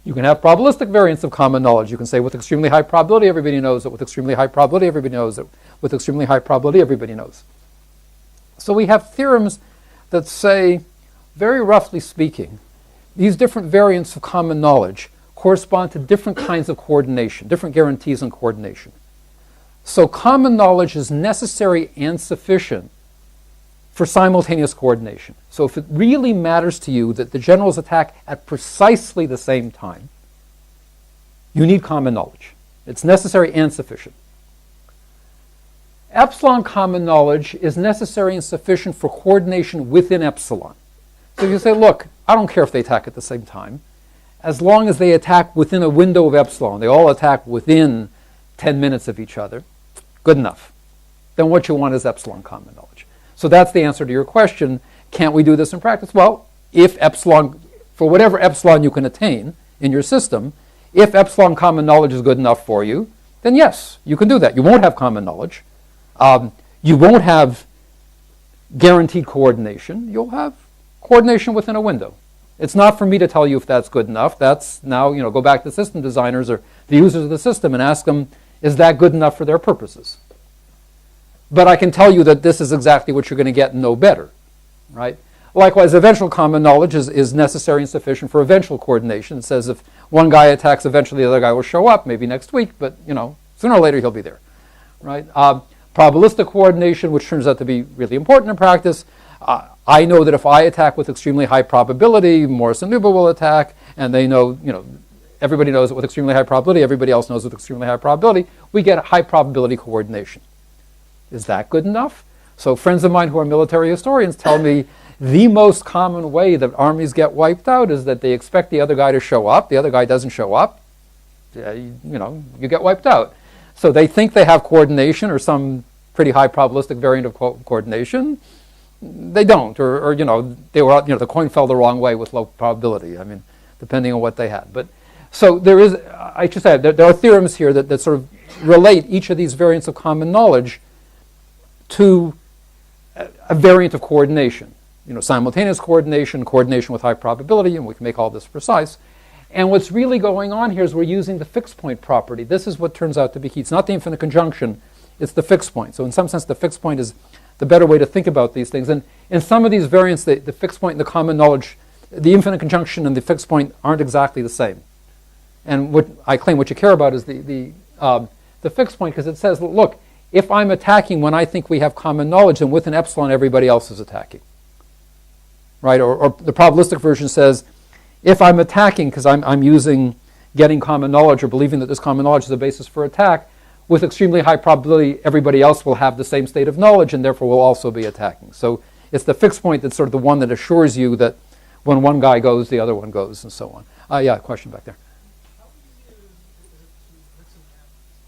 You can have probabilistic variants of common knowledge. You can say with extremely high probability, everybody knows that with extremely high probability, everybody knows that with extremely high probability, everybody knows. So we have theorems that say, very roughly speaking, these different variants of common knowledge correspond to different kinds of coordination, different guarantees on coordination. So common knowledge is necessary and sufficient for simultaneous coordination. So if it really matters to you that the generals attack at precisely the same time, you need common knowledge. It's necessary and sufficient. Epsilon common knowledge is necessary and sufficient for coordination within epsilon. So you say, look, I don't care if they attack at the same time, as long as they attack within a window of epsilon. They all attack within 10 minutes of each other. Good enough. Then what you want is epsilon common knowledge. So that's the answer to your question. Can't we do this in practice? Well, if epsilon, for whatever epsilon you can attain in your system, if epsilon common knowledge is good enough for you, then yes, you can do that. You won't have common knowledge. You won't have guaranteed coordination. You'll have coordination within a window. It's not for me to tell you if that's good enough. That's now, go back to system designers or the users of the system and ask them, is that good enough for their purposes? But I can tell you that this is exactly what you're going to get and no better, right? Likewise, eventual common knowledge is necessary and sufficient for eventual coordination. It says if one guy attacks, eventually the other guy will show up, maybe next week, but sooner or later he'll be there, right? Probabilistic coordination, which turns out to be really important in practice. I know that if I attack with extremely high probability, Morris and Nuba will attack, and they know, everybody knows that with extremely high probability, everybody else knows with extremely high probability. We get high probability coordination. Is that good enough? So friends of mine who are military historians tell me the most common way that armies get wiped out is that they expect the other guy to show up. The other guy doesn't show up. You get wiped out. So they think they have coordination or some pretty high probabilistic variant of coordination. They don't, or they were the coin fell the wrong way with low probability. I mean, depending on what they had. But so there is, I should say, there are theorems here that sort of relate each of these variants of common knowledge to a variant of coordination. Simultaneous coordination, coordination with high probability, and we can make all this precise. And what's really going on here is we're using the fixed point property. This is what turns out to be key. It's not the infinite conjunction, it's the fixed point. So in some sense, the fixed point is the better way to think about these things. And in some of these variants, the fixed point and the common knowledge, the infinite conjunction and the fixed point aren't exactly the same. And what I claim what you care about is the fixed point, because it says, look, if I'm attacking when I think we have common knowledge, then with an epsilon, everybody else is attacking. Right? Or the probabilistic version says, if I'm attacking because I'm using getting common knowledge or believing that this common knowledge is a basis for attack, with extremely high probability, everybody else will have the same state of knowledge and therefore will also be attacking. So it's the fixed point that's sort of the one that assures you that when one guy goes, the other one goes, and so on. Yeah, question back there. How easy is it to fix an analysis?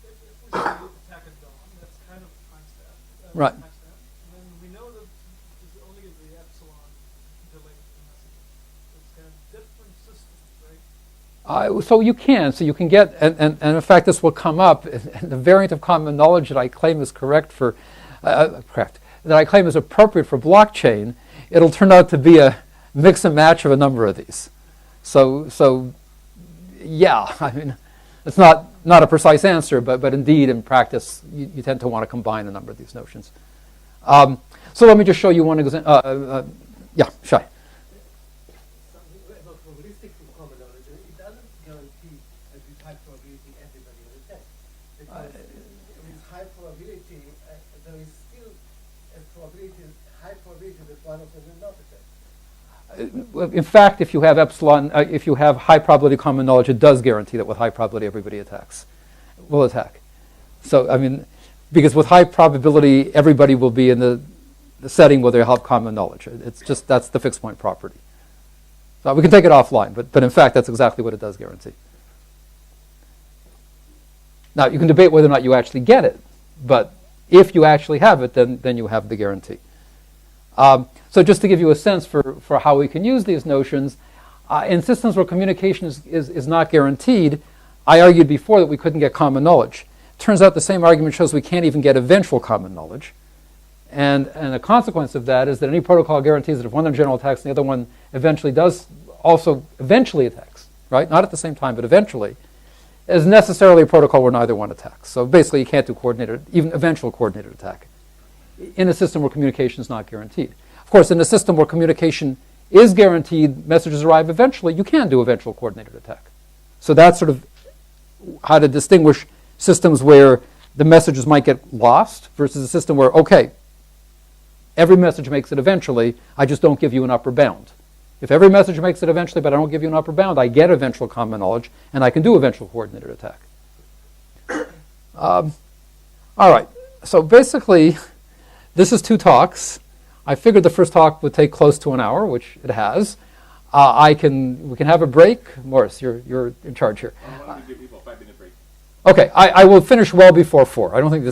If attack at dawn. That's kind of timestamp. Right. Timestamp. And then we know that there's only the epsilon delay in the message. It's kind of different systems, right? So you can get, and in fact this will come up, and the variant of common knowledge that I claim is correct, that I claim is appropriate for blockchain, it'll turn out to be a mix and match of a number of these. So yeah, I mean, it's not a precise answer, but indeed in practice you tend to want to combine a number of these notions. So let me just show you one example. Yeah, Shai. Something about probabilistic common knowledge, it doesn't guarantee that with high probability everybody will attack. Because with high probability, there is still a high probability that one of them will not attack. In fact, if you have epsilon, if you have high probability common knowledge, it does guarantee that with high probability everybody will attack. So, I mean, because with high probability everybody will be in the setting where they have common knowledge. It's just, that's the fixed point property. So we can take it offline, but in fact that's exactly what it does guarantee. Now, you can debate whether or not you actually get it, but if you actually have it, then you have the guarantee. So just to give you a sense for how we can use these notions, in systems where communication is not guaranteed, I argued before that we couldn't get common knowledge. Turns out the same argument shows we can't even get eventual common knowledge. And a consequence of that is that any protocol guarantees that if one of them general attacks and the other one eventually attacks, right? Not at the same time, but eventually, is necessarily a protocol where neither one attacks. So basically you can't do even eventual coordinated attack in a system where communication is not guaranteed. Of course, in a system where communication is guaranteed, messages arrive eventually, you can do eventual coordinated attack. So that's sort of how to distinguish systems where the messages might get lost versus a system where, okay, every message makes it eventually, I just don't give you an upper bound. If every message makes it eventually, but I don't give you an upper bound, I get eventual common knowledge, and I can do eventual coordinated attack. All right, so basically, this is 2 talks. I figured the first talk would take close to an hour, which it has. We can have a break. Morris, you're in charge here. Why don't we give people a 5-minute break? Okay, I will finish well before 4. I don't think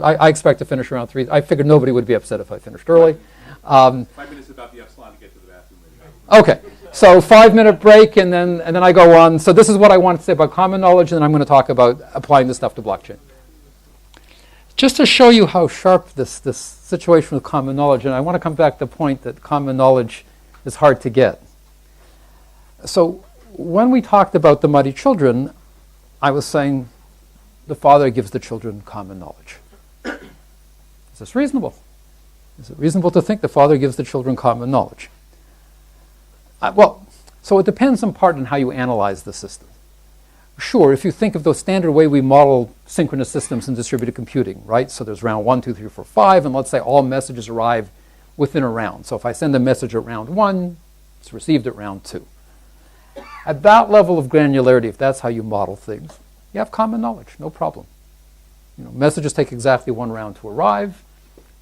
I expect to finish around 3. I figured nobody would be upset if I finished early. 5 minutes about the epsilon to get to the bathroom. Okay, so 5-minute break, and then I go on. So this is what I wanted to say about common knowledge, and then I'm going to talk about applying this stuff to blockchain. Just to show you how sharp this situation with common knowledge, and I want to come back to the point that common knowledge is hard to get. So when we talked about the muddy children, I was saying the father gives the children common knowledge. Is this reasonable? Is it reasonable to think the father gives the children common knowledge? So it depends in part on how you analyze the system. Sure, if you think of the standard way we model synchronous systems in distributed computing, right? So there's round 1, 2, 3, 4, 5, and let's say all messages arrive within a round. So if I send a message at round 1, it's received at round 2. At that level of granularity, if that's how you model things, you have common knowledge, no problem. Messages take exactly 1 round to arrive.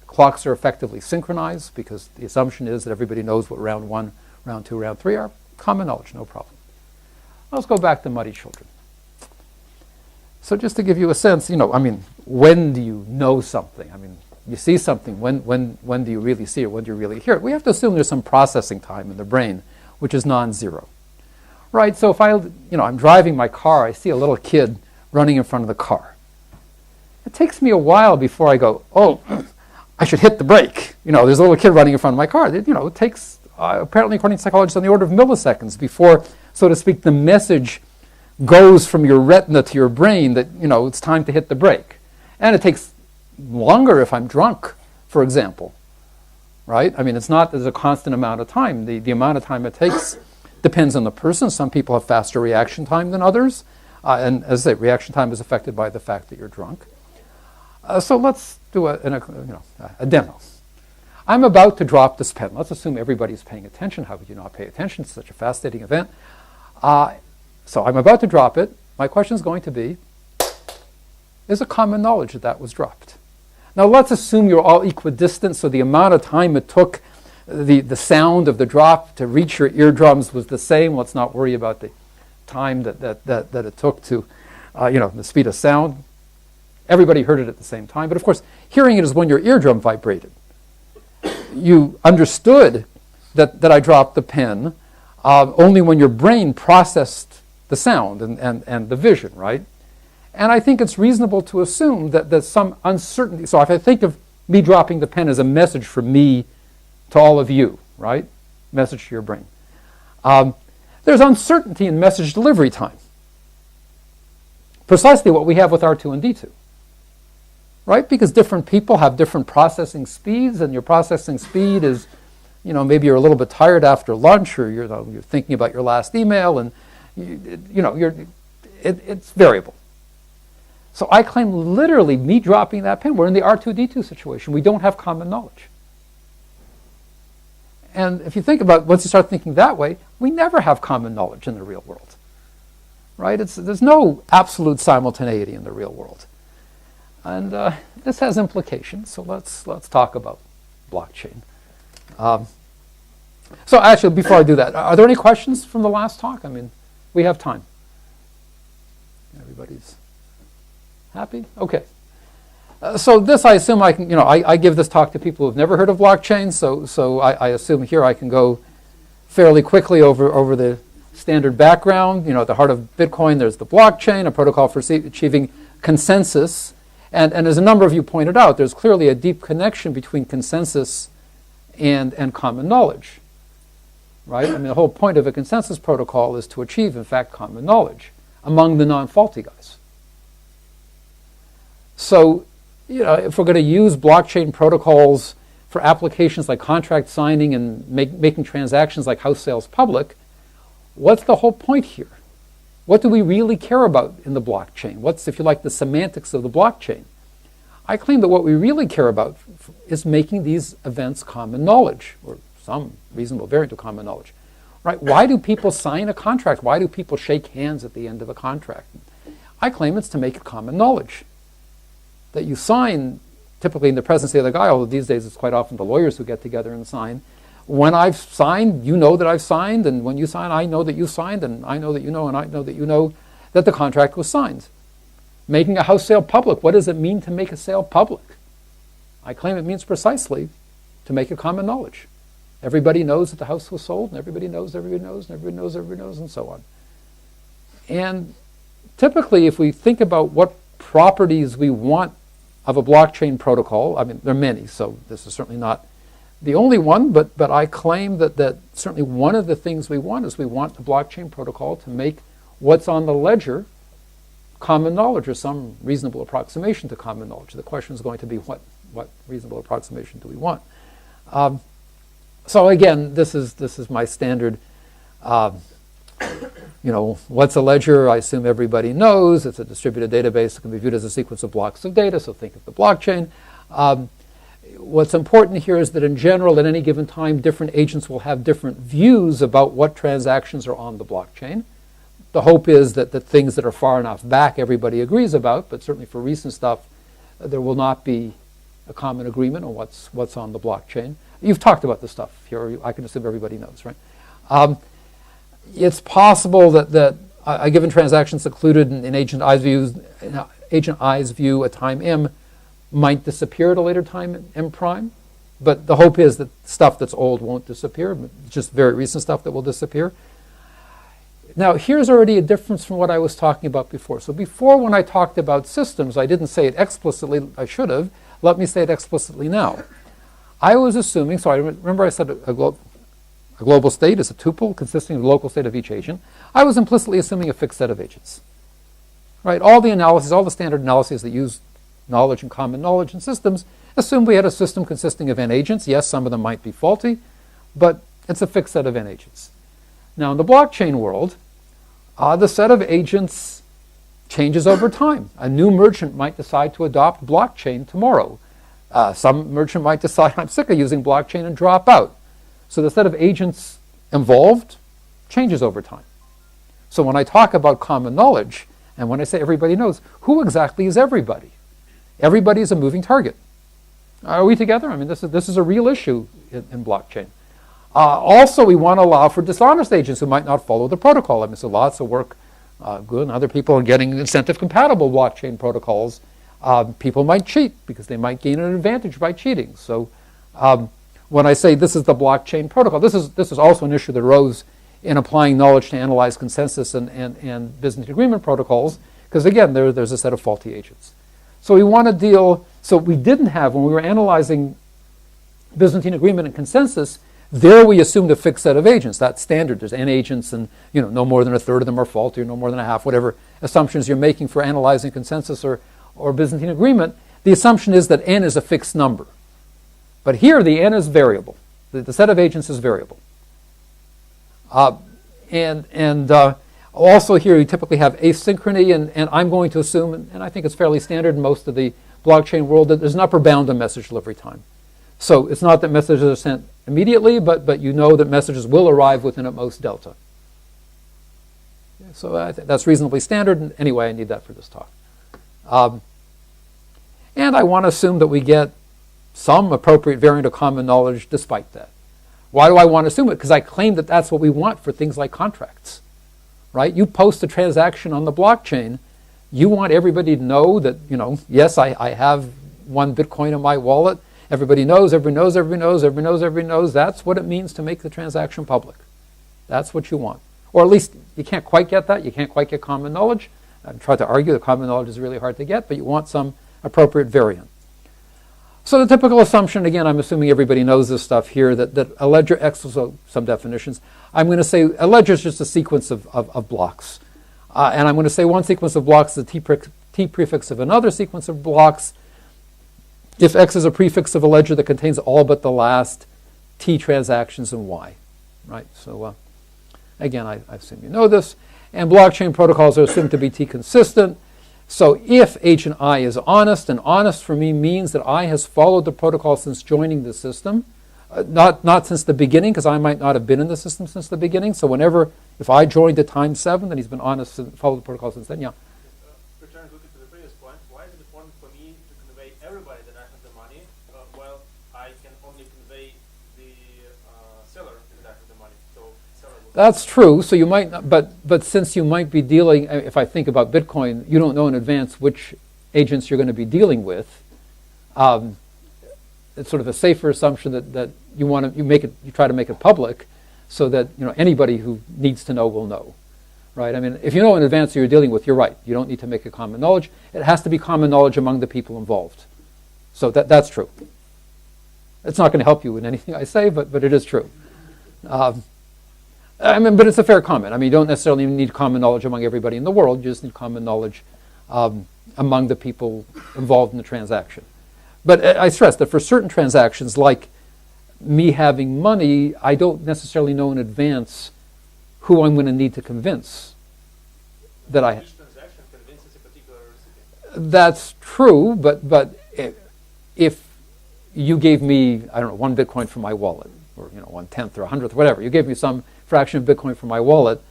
Clocks are effectively synchronized because the assumption is that everybody knows what round 1, round 2, round 3 are. Common knowledge, no problem. Let's go back to muddy children. So just to give you a sense, when do you know something? You see something, when do you really see it? When do you really hear it? We have to assume there's some processing time in the brain, which is non-zero. Right, so if I'm driving my car, I see a little kid running in front of the car. It takes me a while before I go, oh, I should hit the brake. There's a little kid running in front of my car. It takes, apparently according to psychologists, on the order of milliseconds before, so to speak, the message goes from your retina to your brain that, it's time to hit the brake. And it takes longer if I'm drunk, for example. Right? It's not there's a constant amount of time. The amount of time it takes depends on the person. Some people have faster reaction time than others. And as I say, reaction time is affected by the fact that you're drunk. So let's do a demo. I'm about to drop this pen. Let's assume everybody's paying attention. How could you not pay attention to such a fascinating event? So I'm about to drop it. My question is going to be, is it common knowledge that that was dropped? Now let's assume you're all equidistant, so the amount of time it took the sound of the drop to reach your eardrums was the same. Let's not worry about the time that it took to, the speed of sound. everybody heard it at the same time. But of course, hearing it is when your eardrum vibrated. You understood that I dropped the pen only when your brain processed the sound and the vision, right? And I think it's reasonable to assume that there's some uncertainty. So if I think of me dropping the pen as a message from me to all of you, right? Message to your brain. There's uncertainty in message delivery time. Precisely what we have with R2 and D2. Right? Because different people have different processing speeds, and your processing speed is, maybe you're a little bit tired after lunch, or you're thinking about your last email, and it's variable. So I claim literally me dropping that pen, we're in the R2-D2 situation. We don't have common knowledge. And if you think about, once you start thinking that way, we never have common knowledge in the real world. Right? There's no absolute simultaneity in the real world. And this has implications, so let's talk about blockchain. So actually, before I do that, are there any questions from the last talk? I mean, we have time. Everybody's happy? Okay. So this, I assume I can, I give this talk to people who've never heard of blockchain, so I assume here I can go fairly quickly over the standard background. At the heart of Bitcoin, there's the blockchain, a protocol for achieving consensus. And as a number of you pointed out, there's clearly a deep connection between consensus and common knowledge. Right? I mean, the whole point of a consensus protocol is to achieve, in fact, common knowledge among the non-faulty guys. So, if we're going to use blockchain protocols for applications like contract signing and making transactions like house sales public, what's the whole point here? What do we really care about in the blockchain? What's, if you like, the semantics of the blockchain? I claim that what we really care about is making these events common knowledge, or some reasonable variant of common knowledge. Right? Why do people sign a contract? Why do people shake hands at the end of a contract? I claim it's to make it common knowledge. That you sign, typically in the presence of the other guy, although these days it's quite often the lawyers who get together and sign. When I've signed, you know that I've signed, and when you sign, I know that you signed, and I know that you know, and I know that you know that the contract was signed. Making a house sale public, what does it mean to make a sale public? I claim it means precisely to make it common knowledge. Everybody knows that the house was sold, and everybody knows, and everybody knows, and so on. And typically, if we think about what properties we want of a blockchain protocol, I mean, there are many, so this is certainly not the only one, but I claim that certainly one of the things we want is we want the blockchain protocol to make what's on the ledger common knowledge, or some reasonable approximation to common knowledge. The question is going to be what reasonable approximation do we want? So again, this is my standard. What's a ledger? I assume everybody knows. It's a distributed database that can be viewed as a sequence of blocks of data, so think of the blockchain. What's important here is that in general, at any given time, different agents will have different views about what transactions are on the blockchain. The hope is that the things that are far enough back everybody agrees about, but certainly for recent stuff, there will not be a common agreement on what's on the blockchain. You've talked about this stuff here. I can assume everybody knows, right? It's possible that a given transaction included in Agent I's view at time m might disappear at a later time m prime, but the hope is that stuff that's old won't disappear, just very recent stuff that will disappear. Now, here's already a difference from what I was talking about before. So before, when I talked about systems, I didn't say it explicitly. I should have. Let me say it explicitly now. I was assuming, so I remember I said a global state is a tuple consisting of the local state of each agent. I was implicitly assuming a fixed set of agents. Right? All the analyses, all the standard analyses that use knowledge and common knowledge in systems assume we had a system consisting of n agents. Yes, some of them might be faulty, but it's a fixed set of n agents. Now, in the blockchain world, the set of agents changes over time. A new merchant might decide to adopt blockchain tomorrow. Some merchant might decide, I'm sick of using blockchain, and drop out. So the set of agents involved changes over time. So when I talk about common knowledge, and when I say everybody knows, who exactly is everybody? Everybody is a moving target. Are we together? I mean, this is a real issue in blockchain. Also, we want to allow for dishonest agents who might not follow the protocol. I mean, so lots of work, good, and other people are getting incentive-compatible blockchain protocols People might cheat because they might gain an advantage by cheating. So when I say this is the blockchain protocol, this is also an issue that arose in applying knowledge to analyze consensus and Byzantine agreement protocols, because again, there's a set of faulty agents. So we want to deal, so we didn't have, when we were analyzing Byzantine agreement and consensus, there we assumed a fixed set of agents. That's standard. There's n agents, and no more than a third of them are faulty, or no more than a half, whatever assumptions you're making for analyzing consensus or Byzantine agreement. The assumption is that n is a fixed number. But here the n is variable. The set of agents is variable. Also here you typically have asynchrony, and I'm going to assume, and I think it's fairly standard in most of the blockchain world, that there's an upper bound on message delivery time. So it's not that messages are sent immediately, but you know that messages will arrive within at most delta. So I think that's reasonably standard, and anyway, I need that for this talk. And I want to assume that we get some appropriate variant of common knowledge despite that. Why do I want to assume it? Because I claim that that's what we want for things like contracts, right? You post a transaction on the blockchain, you want everybody to know that, yes, I have 1 Bitcoin in my wallet. Everybody knows, everybody knows, everybody knows, everybody knows, everybody knows. That's what it means to make the transaction public. That's what you want. Or at least you can't quite get that. You can't quite get common knowledge. I've tried to argue that common knowledge is really hard to get, but you want some appropriate variant. So the typical assumption, again, I'm assuming everybody knows this stuff here, that a ledger X, so some definitions. I'm going to say a ledger is just a sequence of blocks. And I'm going to say one sequence of blocks is a T prefix of another sequence of blocks. If X is a prefix of a ledger that contains all but the last T transactions in Y, right? So again, I assume you know this. And blockchain protocols are assumed to be T consistent. So if agent I is honest, and honest for me means that I has followed the protocol since joining the system, not since the beginning, because I might not have been in the system since the beginning. So if I joined at time 7, then he's been honest and followed the protocol since then, yeah. Returning quickly to the previous point, why is it important for me to convey everybody that I have the money, while I can only convey the seller that I have the money? So seller will. That's true. So you might not, but since you might be dealing, if I think about Bitcoin, you don't know in advance which agents you're going to be dealing with. It's sort of a safer assumption that you try to make it public, so that anybody who needs to know will know, right? I mean, if you know in advance who you're dealing with, you're right. You don't need to make it common knowledge. It has to be common knowledge among the people involved. So that's true. It's not going to help you in anything I say, but it is true. But it's a fair comment. I mean, you don't necessarily need common knowledge among everybody in the world. You just need common knowledge among the people involved in the transaction. But I stress that for certain transactions, like me having money, I don't necessarily know in advance who I'm going to need to convince that I. Each transaction convinces a particular recipient. That's true, but if you gave me, 1 Bitcoin from my wallet, or 1/10 or 100th, whatever, you gave me some fraction of Bitcoin from my wallet,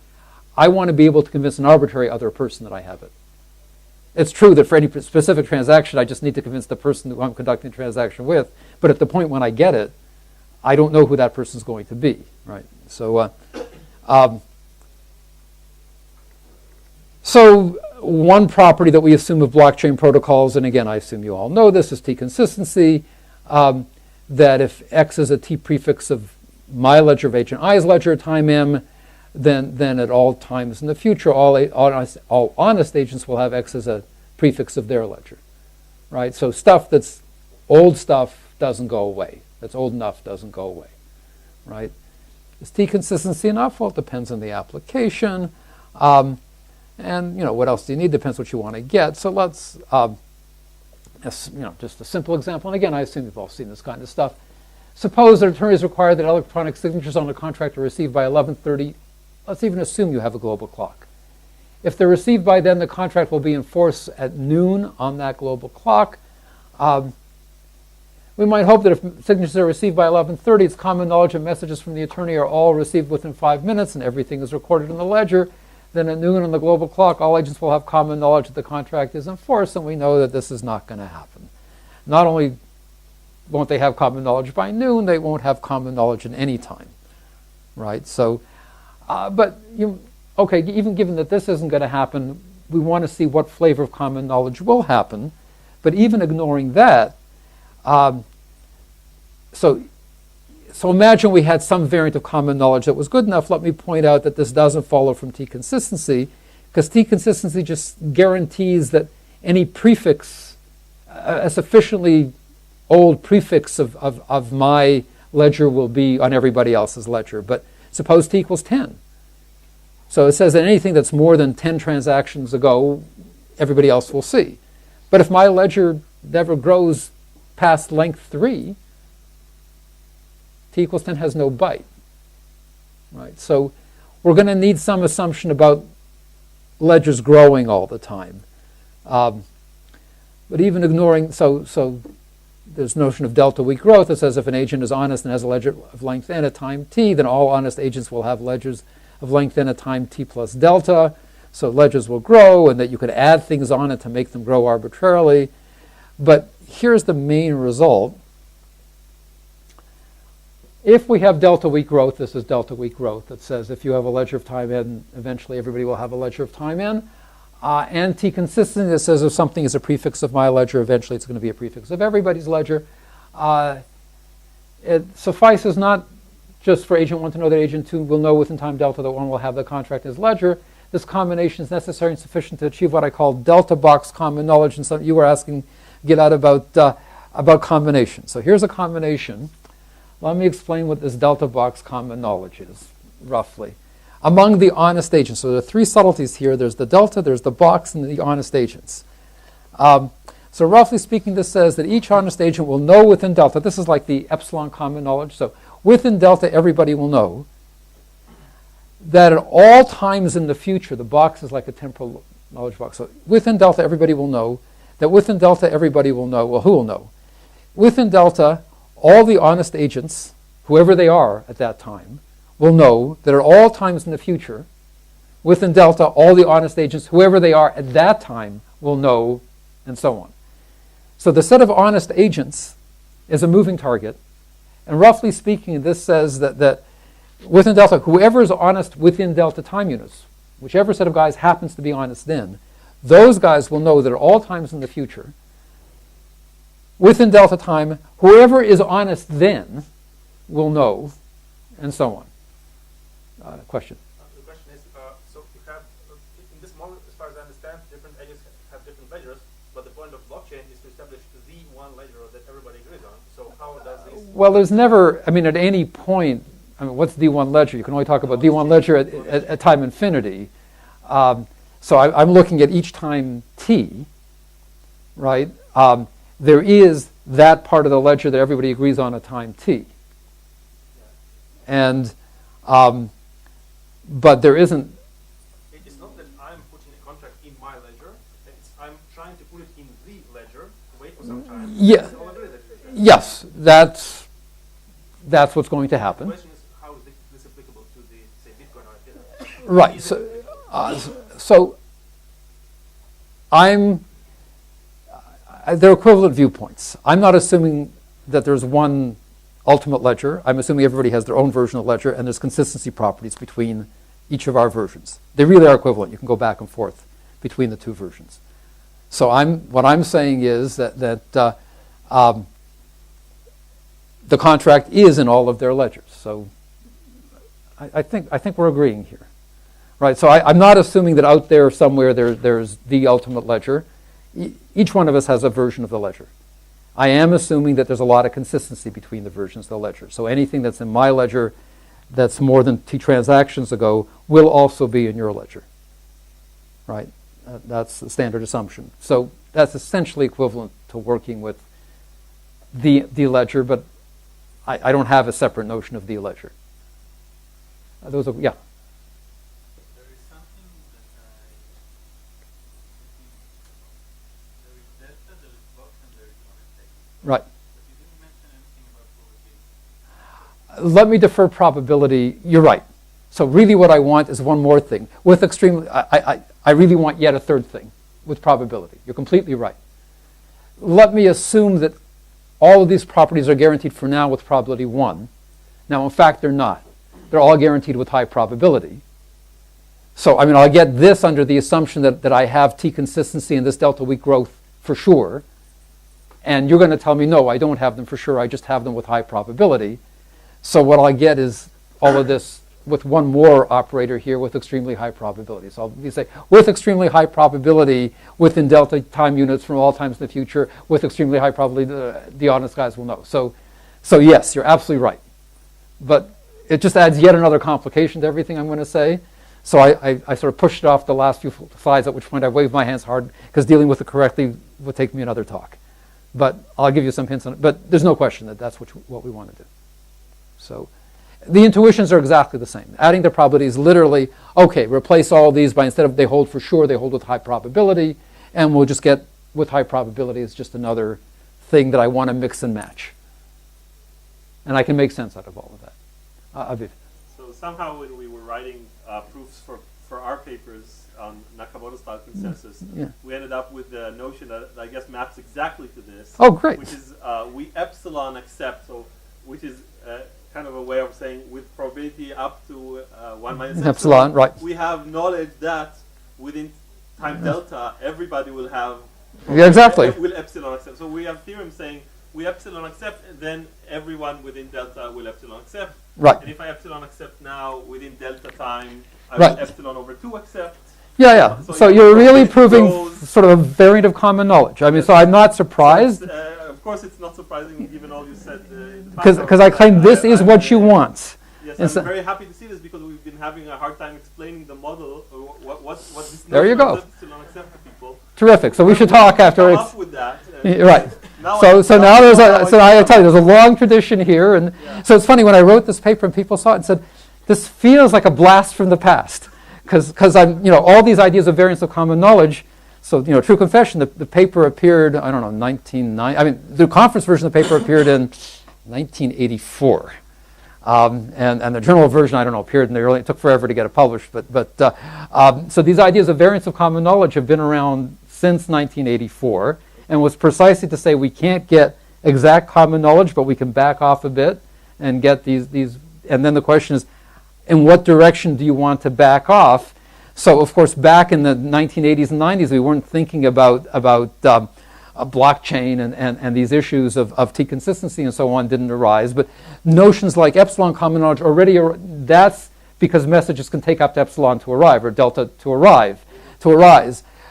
I want to be able to convince an arbitrary other person that I have it. It's true that for any specific transaction, I just need to convince the person who I'm conducting the transaction with. But at the point when I get it, I don't know who that person's going to be, right? So, so one property that we assume of blockchain protocols, and again, I assume you all know this, is T consistency. That if X is a T prefix of my ledger of agent I's ledger at time M, then at all times in the future, all honest agents will have X as a prefix of their ledger, right? So stuff that's old stuff doesn't go away. That's old enough doesn't go away, right? Is T consistency enough? Well, it depends on the application. And what else do you need? Depends what you want to get. So let's, just a simple example. And again, I assume you've all seen this kind of stuff. Suppose that attorneys require that electronic signatures on a contract are received by 11:30. Let's even assume you have a global clock. If they're received by then, the contract will be in force at noon on that global clock. We might hope that if signatures are received by 11:30, it's common knowledge that messages from the attorney are all received within 5 minutes and everything is recorded in the ledger. Then at noon on the global clock, all agents will have common knowledge that the contract is in force, and we know that this is not going to happen. Not only won't they have common knowledge by noon, they won't have common knowledge at any time, right? So, even given that this isn't going to happen, we want to see what flavor of common knowledge will happen. But even ignoring that, so imagine we had some variant of common knowledge that was good enough. Let me point out that this doesn't follow from T-consistency, because T-consistency just guarantees that any prefix, a sufficiently old prefix of my ledger will be on everybody else's ledger. But suppose T equals 10. So it says that anything that's more than 10 transactions ago, everybody else will see. But if my ledger never grows past length 3, T equals 10 has no byte. Right? So we're going to need some assumption about ledgers growing all the time. But even ignoring, so there's notion of delta weak growth that says if an agent is honest and has a ledger of length n at time t, then all honest agents will have ledgers of length n at time t plus delta. So ledgers will grow, and that you could add things on it to make them grow arbitrarily. But here's the main result. If we have delta weak growth, this is delta weak growth that says if you have a ledger of time n, eventually everybody will have a ledger of time n. And T-consistency that says if something is a prefix of my ledger, eventually it's going to be a prefix of everybody's ledger. It suffices not just for agent 1 to know that agent 2 will know within time delta that 1 will have the contract in his ledger. This combination is necessary and sufficient to achieve what I call delta box common knowledge. And some you were asking Gilad about combination. So here's a combination. Let me explain what this delta box common knowledge is, roughly. Among the honest agents, so there are 3 subtleties here. There's the delta, there's the box, and the honest agents. So roughly speaking, this says that each honest agent will know within delta. This is like the epsilon common knowledge. So within delta, everybody will know that at all times in the future, the box is like a temporal knowledge box. So within delta, everybody will know that within delta, everybody will know. Well, who will know? Within delta, all the honest agents, whoever they are at that time, will know that at all times in the future, within delta, all the honest agents, whoever they are at that time, will know, and so on. So the set of honest agents is a moving target. And roughly speaking, this says that within delta, whoever is honest within delta time units, whichever set of guys happens to be honest then, those guys will know that at all times in the future, within delta time, whoever is honest then will know, and so on. Question? The question is, so you have, in this model, as far as I understand, different agents have different ledgers, but the point of blockchain is to establish the one ledger that everybody agrees on. So how does this... Well, there's never, I mean, at any point, I mean, what's D1 ledger? You can only talk about D1 ledger at time infinity. So I'm looking at each time t, right? There is that part of the ledger that everybody agrees on at time t. And, but there isn't... It's not that I'm putting a contract in my ledger, I'm trying to put it in the ledger, wait for some time. Yeah. Yes, that's what's going to happen. The question is, how is this applicable to the, say, Bitcoin or Ethereum? Right. So they're equivalent viewpoints. I'm not assuming that there's one ultimate ledger. I'm assuming everybody has their own version of the ledger, and there's consistency properties between each of our versions. They really are equivalent. You can go back and forth between the 2 versions. So what I'm saying is that the contract is in all of their ledgers. So I think we're agreeing here, right? So I'm not assuming that out there somewhere there's the ultimate ledger. Each one of us has a version of the ledger. I am assuming that there's a lot of consistency between the versions of the ledger. So anything that's in my ledger that's more than t transactions ago will also be in your ledger, right? That's the standard assumption. So that's essentially equivalent to working with the ledger, but I don't have a separate notion of the ledger. Those are, yeah. There is something that there is delta, there is box, and there is honest agent. Right. But you didn't mention anything about probability. Let me defer probability. You're right. So really what I want is one more thing. With extreme, I really want yet a third thing with probability. You're completely right. Let me assume that all of these properties are guaranteed for now with probability 1. Now, in fact, they're not. They're all guaranteed with high probability. So, I mean, I'll get this under the assumption that I have t consistency and this delta weak growth for sure. And you're going to tell me, no, I don't have them for sure. I just have them with high probability. So what I get is all of this with one more operator here with extremely high probability. So I'll be say with extremely high probability within delta time units from all times in the future with extremely high probability, the honest guys will know. So yes, you're absolutely right. But it just adds yet another complication to everything I'm going to say. So I sort of pushed it off the last few slides, at which point I waved my hands hard because dealing with it correctly would take me another talk. But I'll give you some hints on it. But there's no question that that's what we want to do. So the intuitions are exactly the same. Adding the probability is literally, okay, replace all these by instead of they hold for sure, they hold with high probability. And we'll just get with high probability is just another thing that I want to mix and match. And I can make sense out of all of that. Aviv. So somehow when we were writing proofs for our papers on Nakamoto-style consensus, we ended up with the notion that I guess maps exactly to this. Oh, great. Which is we epsilon accept, so which is kind of a way of saying with probability up to 1 minus epsilon, right. We have knowledge that within time delta, everybody will have Yeah, exactly. will epsilon accept. So we have theorem saying we epsilon accept, then everyone within delta will epsilon accept. Right. And if I epsilon accept now within delta time, I Right. will epsilon over 2 accept. Yeah. So you're really proving sort of a variant of common knowledge. I mean, so I'm not surprised Of course, it's not surprising given all you said. because I claim this is what you want. Yes, And I'm so- very happy to see this because we've been having a hard time explaining the model. What this There you notion go. of epsilon accept to people. Terrific. So we should talk after Come it's up with that. right. Now So now there's now I tell you there's a long tradition here, and so it's funny when I wrote this paper and people saw it and said, this feels like a blast from the past because I'm all these ideas of variance of common knowledge. So true confession, the paper appeared 1990. I mean the conference version of the paper appeared in 1984. And the journal version, I don't know, appeared in the early. It took forever to get it published, so these ideas of variance of common knowledge have been around since 1984, and was precisely to say we can't get exact common knowledge, but we can back off a bit and get these. And then the question is, in what direction do you want to back off? So of course, back in the 1980s and 90s, we weren't thinking about a blockchain and these issues of T-consistency and so on didn't arise. But notions like epsilon common knowledge already, that's because messages can take up to epsilon to arrive, or delta to arise.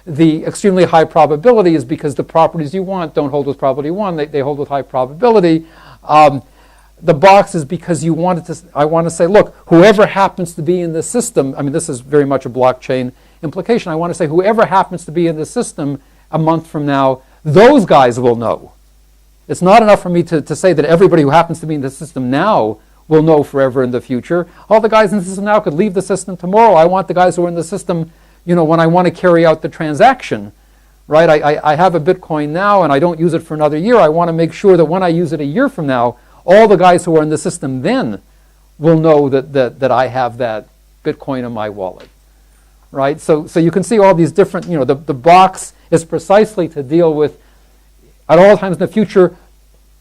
The extremely high probability is because the properties you want don't hold with probability 1, they hold with high probability. The box is because I want to say, look, whoever happens to be in the system, I mean, this is very much a blockchain implication. I want to say whoever happens to be in the system a month from now, those guys will know. It's not enough for me to say that everybody who happens to be in the system now will know forever in the future. All the guys in the system now could leave the system tomorrow. I want the guys who are in the system, when I want to carry out the transaction, right? I have a Bitcoin now and I don't use it for another year. I want to make sure that when I use it a year from now, all the guys who are in the system then will know that I have that Bitcoin in my wallet, right? So you can see all these different, the box is precisely to deal with, at all times in the future,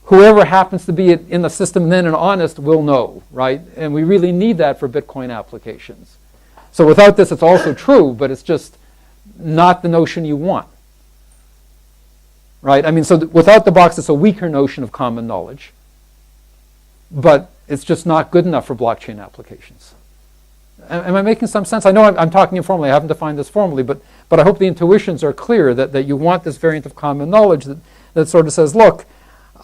whoever happens to be in the system then and honest will know, right? And we really need that for Bitcoin applications. So without this, it's also true, but it's just not the notion you want, right? I mean, so without the box, it's a weaker notion of common knowledge, but it's just not good enough for blockchain applications. Am I making some sense? I know I'm talking informally. I haven't defined this formally, but I hope the intuitions are clear that you want this variant of common knowledge that sort of says, look,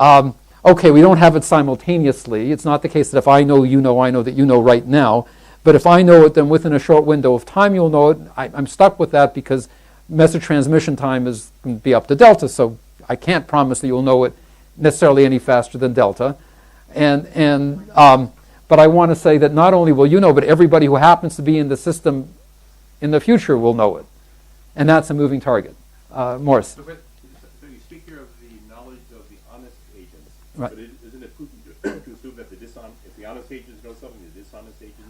okay, we don't have it simultaneously. It's not the case that if I know that you know right now. But if I know it, then within a short window of time you'll know it. I'm stuck with that because message transmission time is going to be up to delta, so I can't promise that you'll know it necessarily any faster than delta. But I want to say that not only will you know, but everybody who happens to be in the system in the future will know it. And that's a moving target. Morris. So you speak here of the knowledge of the honest agents, Right. but isn't it prudent to assume that if the honest agents know something, the dishonest agents?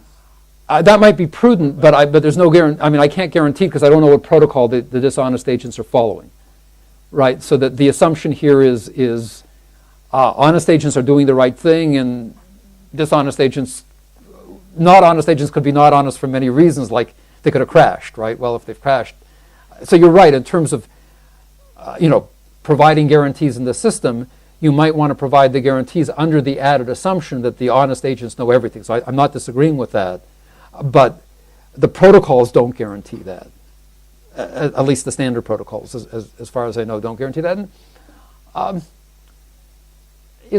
That might be prudent, but there's no guarantee. I mean, I can't guarantee because I don't know what protocol the dishonest agents are following, right? So that the assumption here is honest agents are doing the right thing, and dishonest agents, not honest agents could be not honest for many reasons, like they could have crashed, right? Well, if they've crashed. So you're right in terms of, providing guarantees in the system, you might want to provide the guarantees under the added assumption that the honest agents know everything. So I'm not disagreeing with that, but the protocols don't guarantee that. At least the standard protocols, as far as I know, don't guarantee that. And,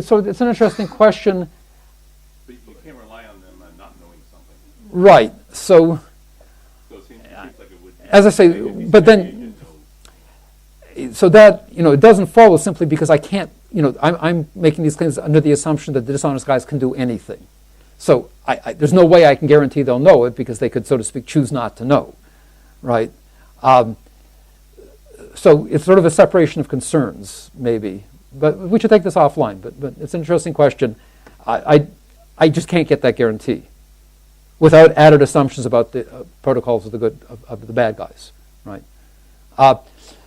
so it's an interesting question. But you can't rely on them not knowing something. Right. So, So it seems like it would. as I say, but then, so that, it doesn't follow simply because I can't, I'm making these claims under the assumption that the dishonest guys can do anything. So there's no way I can guarantee they'll know it because they could, so to speak, choose not to know, right? So it's sort of a separation of concerns, maybe. But we should take this offline. But it's an interesting question. I just can't get that guarantee without added assumptions about the protocols of the good of the bad guys, right?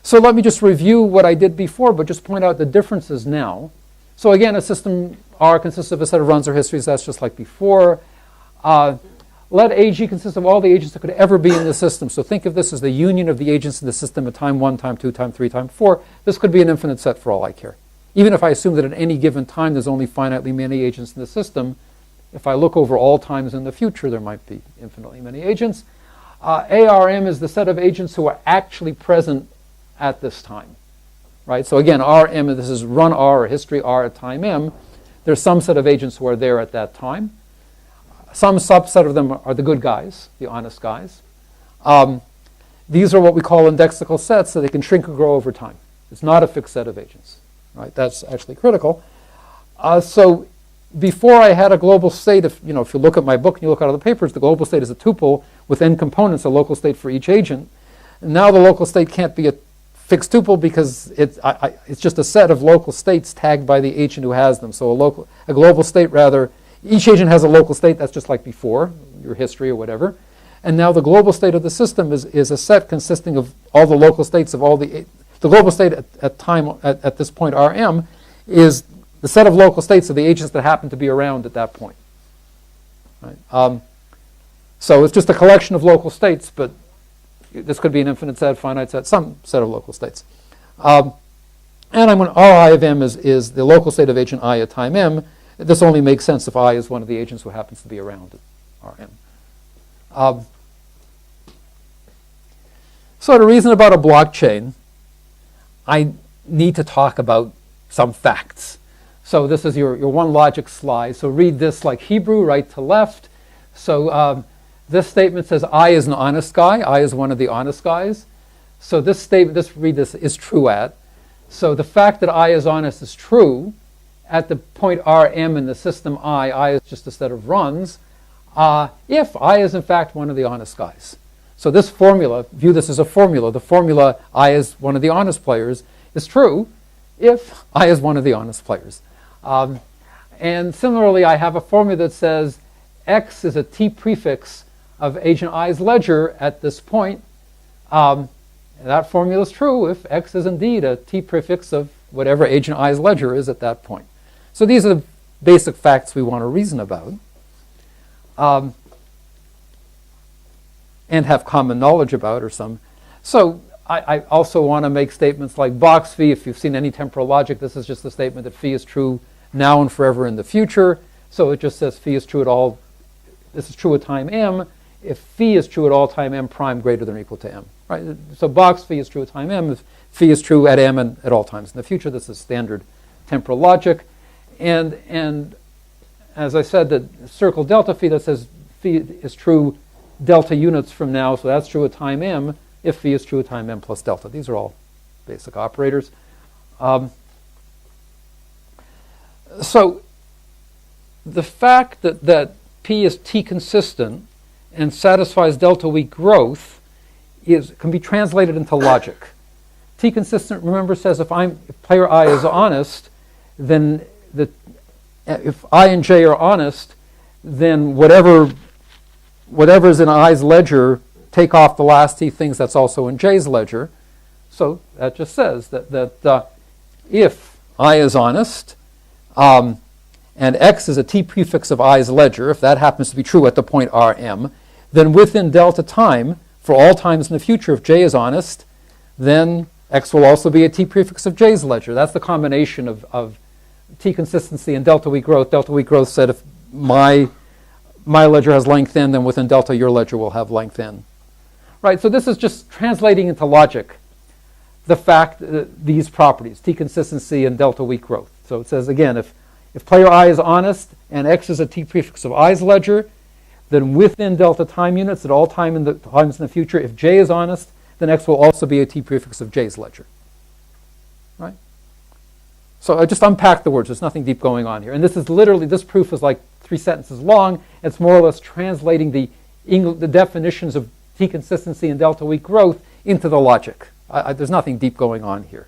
So let me just review what I did before, but just point out the differences now. So again, a system R consists of a set of runs or histories. That's just like before. Let AG consist of all the agents that could ever be in the system. So think of this as the union of the agents in the system at time 1, time 2, time 3, time 4. This could be an infinite set for all I care. Even if I assume that at any given time there's only finitely many agents in the system, if I look over all times in the future, there might be infinitely many agents. ARM is the set of agents who are actually present at this time, right? So again, RM, this is run R or history R at time M. There's some set of agents who are there at that time. Some subset of them are the good guys, the honest guys. These are what we call indexical sets, so they can shrink or grow over time. It's not a fixed set of agents, right? That's actually critical. So before I had a global state, if you look at my book and you look at other papers, the global state is a tuple with n components, a local state for each agent. And now the local state can't be a fixed tuple because it's just a set of local states tagged by the agent who has them. So a global state, rather, each agent has a local state. That's just like before, your history or whatever. And now the global state of the system is a set consisting of all the local states of all the global state at this point Rm is the set of local states of the agents that happen to be around at that point. Right? So it's just a collection of local states, but this could be an infinite set, finite set, some set of local states. And Ri of m is the local state of agent I at time m. This only makes sense if I is one of the agents who happens to be around at Rm. So to reason about a blockchain, I need to talk about some facts. So this is your one logic slide. So read this like Hebrew, right to left. So this statement says I is an honest guy. I is one of the honest guys. So this statement, read this, is true at. So the fact that I is honest is true at the point Rm in the system I is just a set of runs, if I is in fact one of the honest guys. So this formula, view this as a formula. The formula I is one of the honest players is true if I is one of the honest players. And similarly, I have a formula that says X is a T prefix of agent I's ledger at this point. That formula is true if X is indeed a T prefix of whatever agent I's ledger is at that point. So these are the basic facts we want to reason about and have common knowledge about or some. So I also want to make statements like box phi. If you've seen any temporal logic, this is just a statement that phi is true now and forever in the future. So it just says phi is true at all. This is true at time m. If phi is true at all time m prime greater than or equal to m. Right? So box phi is true at time m. If phi is true at m and at all times in the future, this is standard temporal logic. And as I said, the circle delta phi that says phi is true delta units from now, so that's true at time m, if phi is true at time m plus delta. These are all basic operators. So the fact that p is t consistent and satisfies delta weak growth can be translated into logic. T consistent, remember, says if player I is honest, then if I and J are honest, then whatever's in I's ledger, take off the last T things that's also in J's ledger. So that just says that if I is honest, and X is a T prefix of I's ledger, if that happens to be true at the point Rm, then within delta time, for all times in the future, if J is honest, then X will also be a T prefix of J's ledger. That's the combination of T consistency and delta weak growth. Delta weak growth said if my ledger has length n, then within delta your ledger will have length n. Right, so this is just translating into logic the fact that these properties, T consistency and delta weak growth. So it says again, if player I is honest and X is a T prefix of I's ledger, then within delta time units at all times in the future, if J is honest, then X will also be a T prefix of J's ledger. Right? So I just unpacked the words. There's nothing deep going on here. And this is literally, this proof is like 3 sentences long. It's more or less translating the definitions of T consistency and delta weak growth into the logic. There's nothing deep going on here.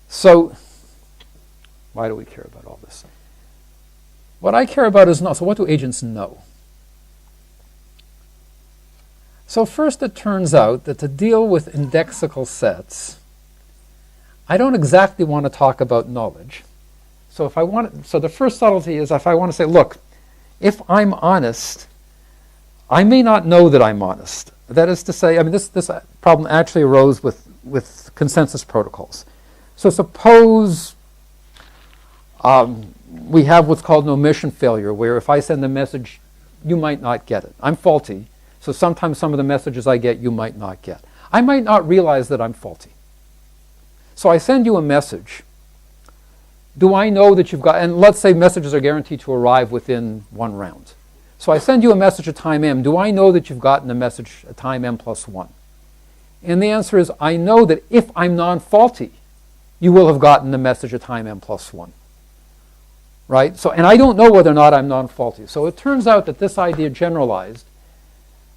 So why do we care about all this? What I care about is so what do agents know? So first it turns out that to deal with indexical sets, I don't exactly want to talk about knowledge. So the first subtlety is if I want to say, look, if I'm honest, I may not know that I'm honest. That is to say, I mean, this problem actually arose with consensus protocols. So suppose we have what's called an omission failure, where if I send a message, you might not get it. I'm faulty, so sometimes some of the messages I get, you might not get. I might not realize that I'm faulty. So I send you a message. Do I know that you've got, and let's say messages are guaranteed to arrive within 1 round. So I send you a message at time m. Do I know that you've gotten a message at time m plus 1? And the answer is, I know that if I'm non-faulty, you will have gotten the message at time m plus 1. Right? So, and I don't know whether or not I'm non-faulty. So it turns out that this idea generalized.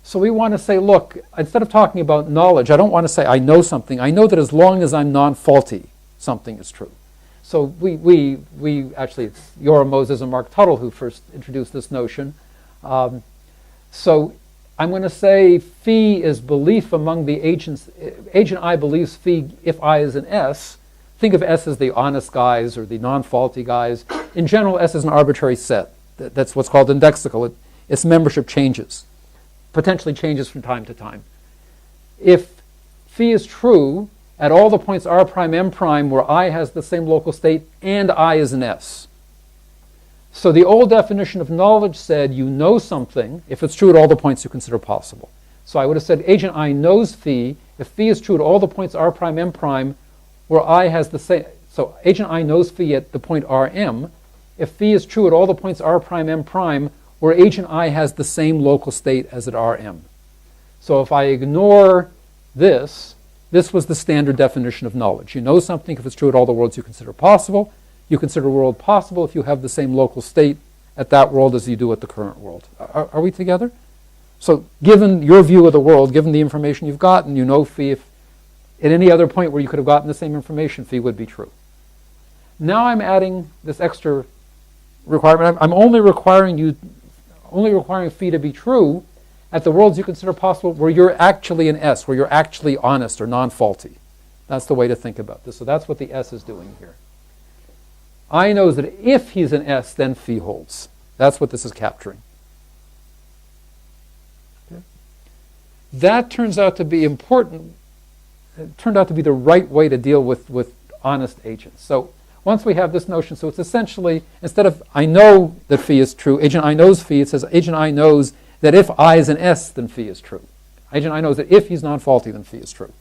So we want to say, look, instead of talking about knowledge, I don't want to say I know something. I know that as long as I'm non-faulty, something is true. So we actually, it's Yoram Moses and Mark Tuttle who first introduced this notion. So I'm going to say phi is belief among the agents. Agent I believes phi if I is an S. Think of S as the honest guys or the non-faulty guys. In general, S is an arbitrary set. That's what's called indexical. Its membership changes, potentially changes from time to time. If phi is true at all the points r prime, m prime, where I has the same local state and I is an S. So the old definition of knowledge said you know something if it's true at all the points you consider possible. So I would have said agent I knows phi if phi is true at all the points r prime, m prime, where I has the same. So agent I knows phi at the point rm if phi is true at all the points r prime, m prime, where agent I has the same local state as at rm. So if I ignore this was the standard definition of knowledge. You know something if it's true at all the worlds you consider possible. You consider a world possible if you have the same local state at that world as you do at the current world. Are we together? So given your view of the world, given the information you've gotten, you know phi if at any other point where you could have gotten the same information, phi would be true. Now I'm adding this extra requirement. I'm only requiring phi to be true at the worlds you consider possible where you're actually an S, where you're actually honest or non-faulty. That's the way to think about this. So that's what the S is doing here. I knows that if he's an S, then phi holds. That's what this is capturing. Okay. That turns out to be important. It turned out to be the right way to deal with honest agents. So once we have this notion, so it's essentially, instead of I know that phi is true, agent I knows phi, it says agent I knows that if I is an S, then phi is true. Agent I knows that if he's non-faulty, then phi is true.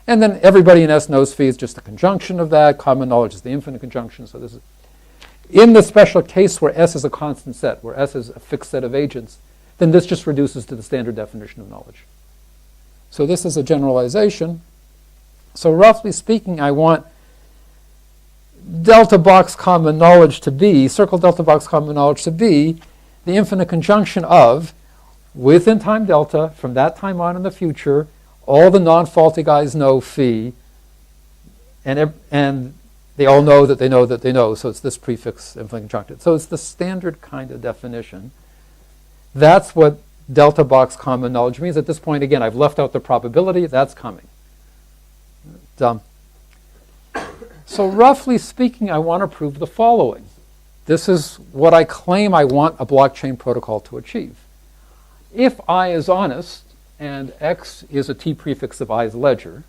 And then everybody in S knows phi is just a conjunction of that. Common knowledge is the infinite conjunction. So this is, in the special case where S is a constant set, where S is a fixed set of agents, then this just reduces to the standard definition of knowledge. So this is a generalization. So roughly speaking, I want delta box common knowledge to be, circle delta box common knowledge to be the infinite conjunction of, within time delta, from that time on in the future, all the non-faulty guys know phi, and they all know that they know that they know, so it's this prefix infinite conjuncted. So it's the standard kind of definition. That's what delta box common knowledge means. At this point, again, I've left out the probability. That's coming. Dumb. So roughly speaking, I want to prove the following. This is what I claim I want a blockchain protocol to achieve. If I is honest, and X is a T prefix of I's ledger.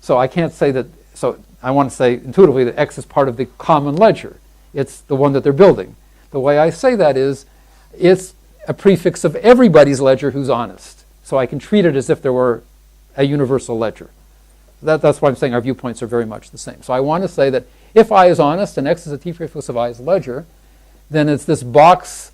So I can't say that, so I want to say intuitively that X is part of the common ledger. It's the one that they're building. The way I say that is, it's a prefix of everybody's ledger who's honest. So I can treat it as if there were a universal ledger. That's why I'm saying our viewpoints are very much the same. So I want to say that if I is honest and X is a T prefix of I's ledger, then it's this box,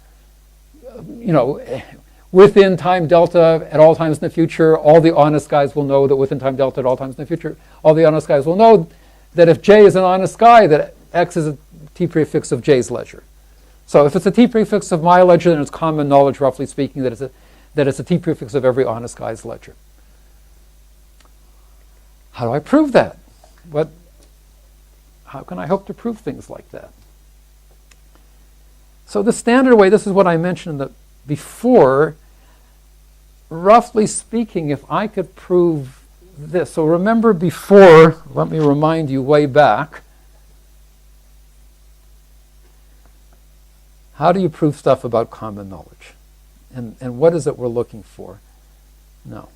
within time delta at all times in the future. All the honest guys will know that within time delta at all times in the future, all the honest guys will know that if J is an honest guy, that X is a T prefix of J's ledger. So if it's a T prefix of my ledger, then it's common knowledge, roughly speaking, that it's a T prefix of every honest guy's ledger. How do I prove that? How can I hope to prove things like that? So the standard way, this is what I mentioned before, roughly speaking, if I could prove this. So remember before, let me remind you way back, how do you prove stuff about common knowledge? And what is it we're looking for? No.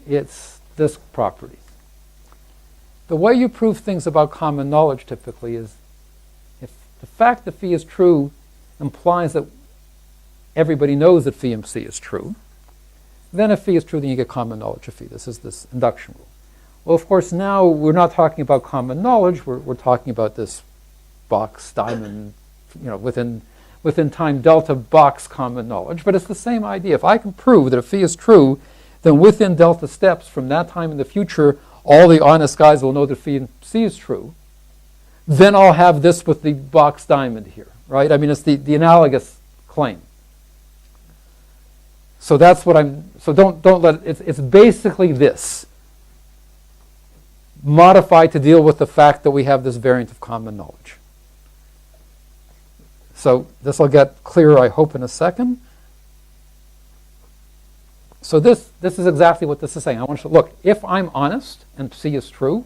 It's this property. The way you prove things about common knowledge typically is if the fact that phi is true implies that everybody knows that phi MC is true, then if phi is true, then you get common knowledge of phi. This is this induction rule. Well, of course, now we're not talking about common knowledge. We're talking about this box diamond, within time delta box common knowledge. But it's the same idea. If I can prove that if phi is true, then within delta steps from that time in the future, all the honest guys will know that phi MC is true. Then I'll have this with the box diamond here, right? I mean, it's the analogous claim. So that's what so don't let it's basically this, modified to deal with the fact that we have this variant of common knowledge. So this will get clearer, I hope, in a second. So this is exactly what this is saying. I want you to look, if I'm honest and psi is true,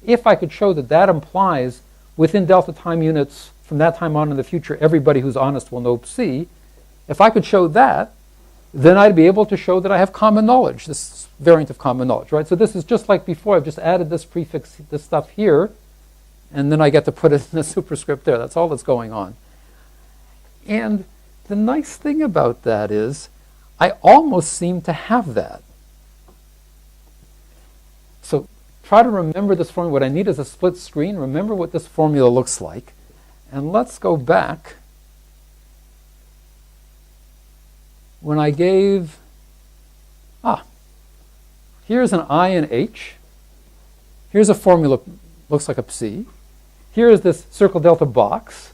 if I could show that that implies within delta time units from that time on in the future, everybody who's honest will know psi, if I could show that, then I'd be able to show that I have common knowledge, this variant of common knowledge, right? So this is just like before. I've just added this prefix, this stuff here, and then I get to put it in the superscript there. That's all that's going on. And the nice thing about that is I almost seem to have that. So try to remember this formula. What I need is a split screen. Remember what this formula looks like. And let's go back. When I gave, here's an I and H. Here's a formula, looks like a psi. Here is this circle delta box.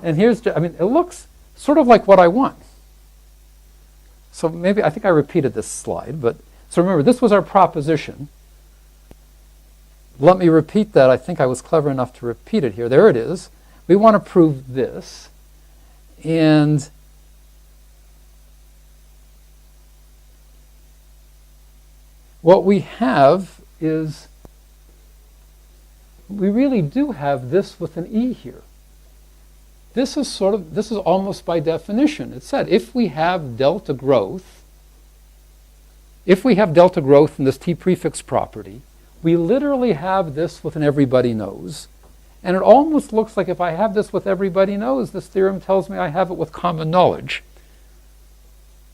And here's, it looks sort of like what I want. So maybe, I think I repeated this slide, but, so remember, this was our proposition. Let me repeat that. I think I was clever enough to repeat it here. There it is. We want to prove this. And what we have is, we really do have this with an E here. This is almost by definition. It said if we have delta growth in this T prefix property, we literally have this with an everybody knows. And it almost looks like if I have this with everybody knows, this theorem tells me I have it with common knowledge.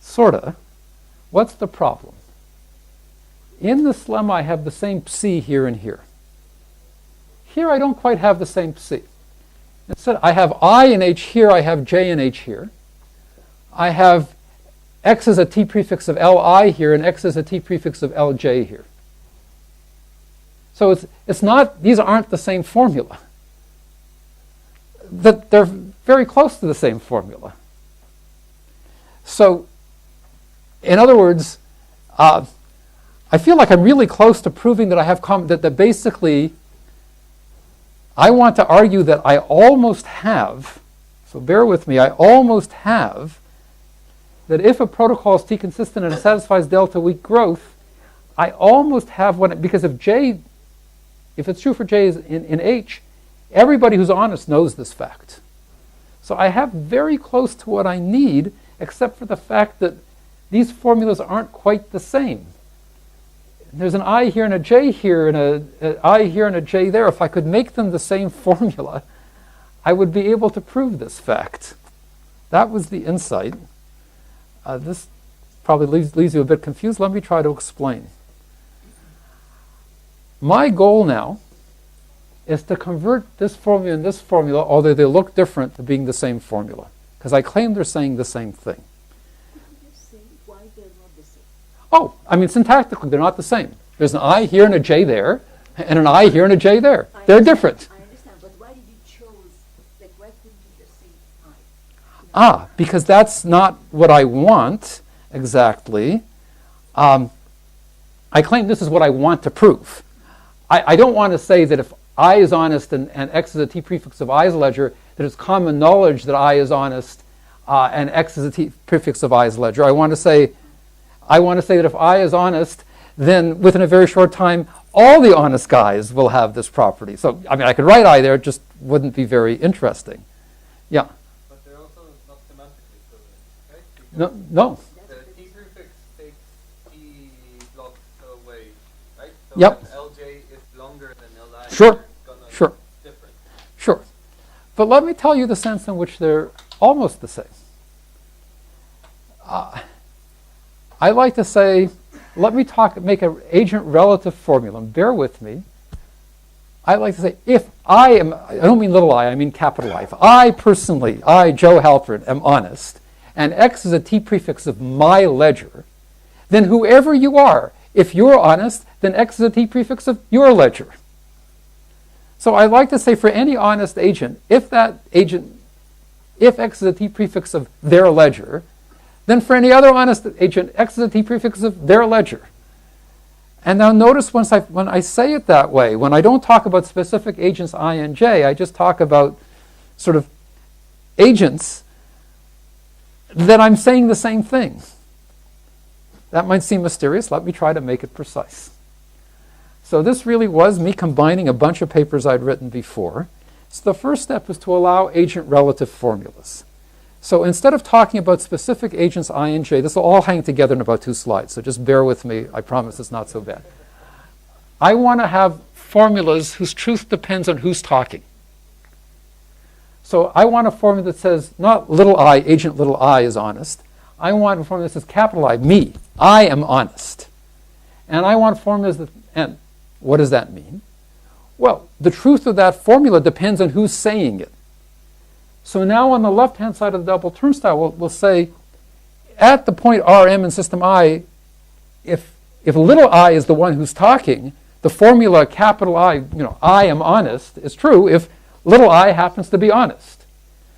Sorta. What's the problem? In this lemma, I have the same psi here and here. Here I don't quite have the same psi. Instead, I have I and H here, I have J and H here. I have X as a T prefix of Li here, and X as a T prefix of Lj here. So it's not, these aren't the same formula. They're very close to the same formula. So, in other words, I feel like I'm really close to proving that I have that basically I want to argue that I almost have, so bear with me, I almost have that if a protocol is T-consistent and it satisfies delta weak growth, I almost have one, because if it's true for J in H, everybody who's honest knows this fact. So I have very close to what I need, except for the fact that these formulas aren't quite the same. There's an I here and a J here and an I here and a J there. If I could make them the same formula, I would be able to prove this fact. That was the insight. This probably leaves you a bit confused. Let me try to explain. My goal now is to convert this formula and this formula, although they look different, to being the same formula. Because I claim they're saying the same thing. Could you say why they're not the same? Oh, I mean, syntactically, they're not the same. There's an I here and a J there, and an I here and a J there. They're different. I understand, but why did you choose, like, why couldn't you just say I? Because that's not what I want exactly. I claim this is what I want to prove. I don't want to say that if I is honest and X is a T prefix of I's ledger, that it's common knowledge that I is honest and X is a T prefix of I's ledger. I want to say that if I is honest, then within a very short time, all the honest guys will have this property. So, I mean, I could write I there, it just wouldn't be very interesting. Yeah. But they're also not semantically equivalent, right? No. No. The T prefix takes T blocks away, right? So Yep. LJ is longer than LI. Sure. It's gonna Sure. be different. Sure. But let me tell you the sense in which they're almost the same. I like to say, let me make an agent relative formula, and bear with me. I like to say, if I don't mean little I mean capital I. If I personally, Joe Halpern, am honest, and X is a T prefix of my ledger, then whoever you are, if you're honest, then X is a T prefix of your ledger. So I like to say for any honest agent, if X is a T prefix of their ledger, then for any other honest agent, X is a T prefix of their ledger. And now notice when I say it that way, when I don't talk about specific agents I and J, I just talk about sort of agents, that I'm saying the same thing. That might seem mysterious. Let me try to make it precise. So this really was me combining a bunch of papers I'd written before. So the first step was to allow agent relative formulas. So instead of talking about specific agents I and J, this will all hang together in about 2 slides, so just bear with me. I promise it's not so bad. I want to have formulas whose truth depends on who's talking. So I want a formula that says not little I, agent little I is honest. I want a formula that says capital I, me, I am honest. And I want formulas that, and what does that mean? Well, the truth of that formula depends on who's saying it. So now on the left-hand side of the double turnstile, we'll say at the point Rm in system I, if little I is the one who's talking, the formula capital I, I am honest, is true if little I happens to be honest.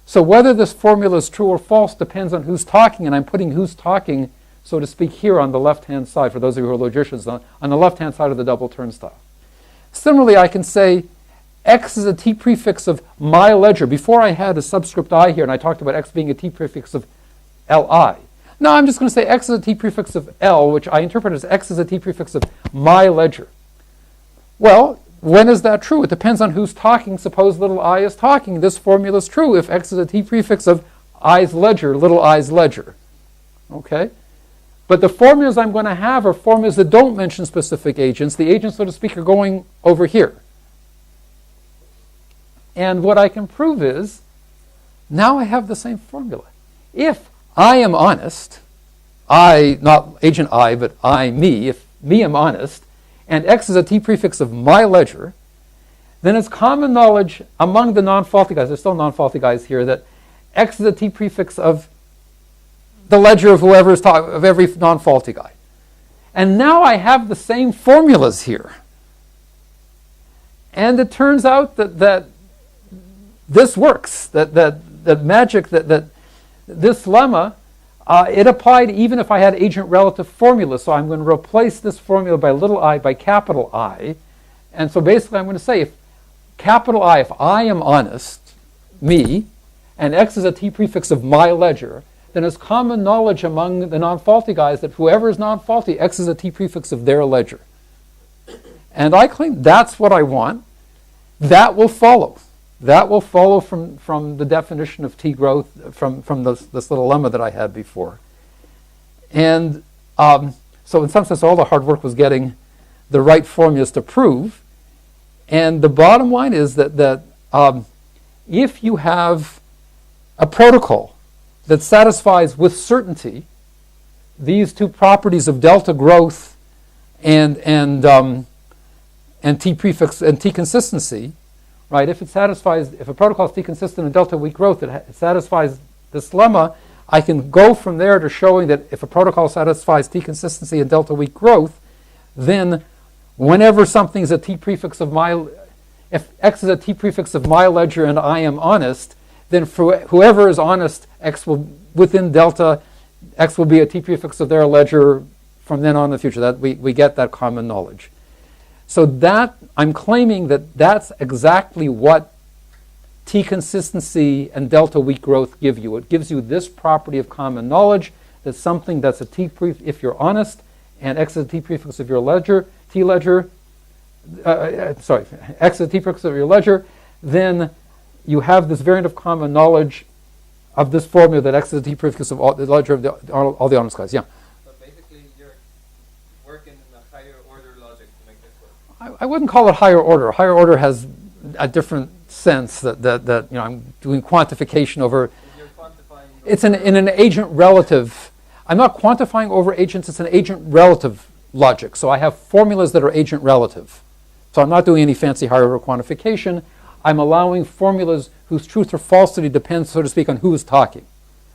So whether this formula is true or false depends on who's talking, and I'm putting who's talking, so to speak, here on the left-hand side, for those of you who are logicians, on the left-hand side of the double turnstile. Similarly, I can say X is a T prefix of my ledger. Before I had a subscript I here, and I talked about X being a T prefix of Li. Now I'm just going to say X is a T prefix of L, which I interpret as X is a T prefix of my ledger. Well, when is that true? It depends on who's talking. Suppose little I is talking. This formula is true if X is a T prefix of I's ledger, little I's ledger. Okay? But the formulas I'm going to have are formulas that don't mention specific agents. The agents, so to speak, are going over here. And what I can prove is, now I have the same formula. If I am honest, I, not agent I, but I, me, if me am honest, and X is a T prefix of my ledger, then it's common knowledge among the non-faulty guys, there's still non-faulty guys here, that X is a T prefix of the ledger of whoever's of every non-faulty guy. And now I have the same formulas here. And it turns out that this works, that magic, that this lemma, it applied even if I had agent relative formula. So I'm going to replace this formula by little I by capital I. And so basically I'm going to say if capital I, if I am honest, me, and X is a T prefix of my ledger, then it's common knowledge among the non-faulty guys that whoever is non-faulty, X is a T prefix of their ledger. And I claim that's what I want. That will follow. that will follow from the definition of T growth from this little lemma that I had before. And so in some sense, all the hard work was getting the right formulas to prove. And the bottom line is that if you have a protocol that satisfies with certainty these two properties of delta growth and T prefix and T consistency, right? If a protocol is T consistent and delta weak growth, it satisfies this lemma. I can go from there to showing that if a protocol satisfies T consistency and delta weak growth, then whenever something is a T prefix of if X is a T prefix of my ledger and I am honest, then for whoever is honest, X will, within delta, X will be a T prefix of their ledger from then on in the future. That we get that common knowledge. So that, I'm claiming that that's exactly what T consistency and delta weak growth give you. It gives you this property of common knowledge that something that's a T prefix, if you're honest, and X is a T prefix of your ledger, X is a T prefix of your ledger, then you have this variant of common knowledge of this formula that X is a T prefix of the ledger of all the honest guys. Yeah. So basically, you're working in a higher order logic to make this work. I wouldn't call it higher order. Higher order has a different sense that I'm doing quantification over. You're quantifying. It's in an agent relative. I'm not quantifying over agents. It's an agent relative logic. So I have formulas that are agent relative. So I'm not doing any fancy higher order quantification. I'm allowing formulas whose truth or falsity depends, so to speak, on who is talking.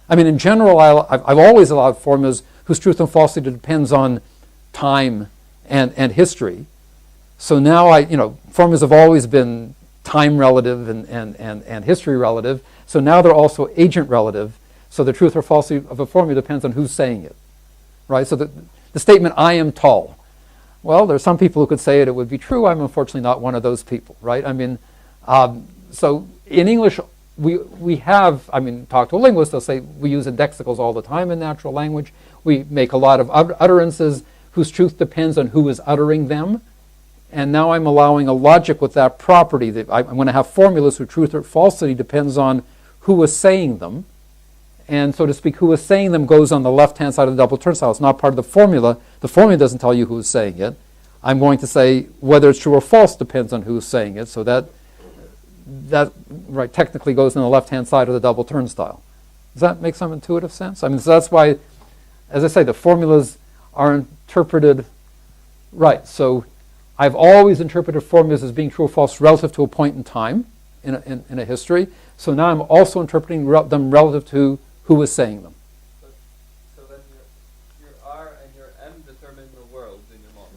I mean, in general, I've always allowed formulas whose truth and falsity depends on time and history. So now formulas have always been time relative and history relative. So now they're also agent relative. So the truth or falsity of a formula depends on who's saying it, right? So the statement, I am tall. Well, there's some people who could say it would be true. I'm unfortunately not one of those people, right? I mean, so in English, we have, talk to a linguist, they'll say we use indexicals all the time in natural language. We make a lot of utterances whose truth depends on who is uttering them. And now I'm allowing a logic with that property that I'm going to have formulas whose truth or falsity depends on who is saying them. And so to speak, who is saying them goes on the left-hand side of the double turnstile. It's not part of the formula. The formula doesn't tell you who is saying it. I'm going to say whether it's true or false depends on who is saying it. So that right technically goes on the left-hand side of the double turnstile. Does that make some intuitive sense? So that's why, as I say, the formulas are interpreted right. So I've always interpreted formulas as being true or false relative to a point in time in a history. So now I'm also interpreting them relative to who is saying them. So then your R and your M determine the world in your model.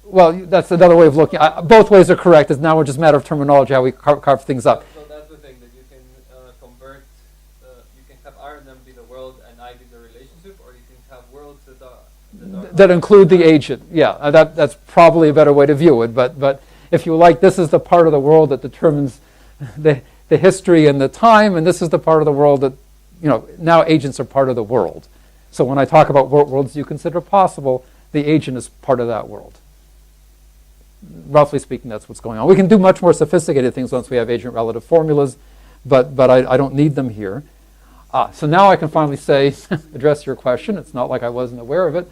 Well, that's another way of looking. Both ways are correct. It's now just a matter of terminology, how we carve things up. So that's the thing, that you can convert, you can have R and M be the world and I be the relationship, or you can have worlds that include the agent. Yeah, that's probably a better way to view it. But if you like, this is the part of the world that determines the history and the time, and this is the part of the world that, now agents are part of the world. So when I talk about what worlds you consider possible, the agent is part of that world. Roughly speaking, that's what's going on. We can do much more sophisticated things once we have agent relative formulas, but I don't need them here. So now I can finally say, address your question. It's not like I wasn't aware of it.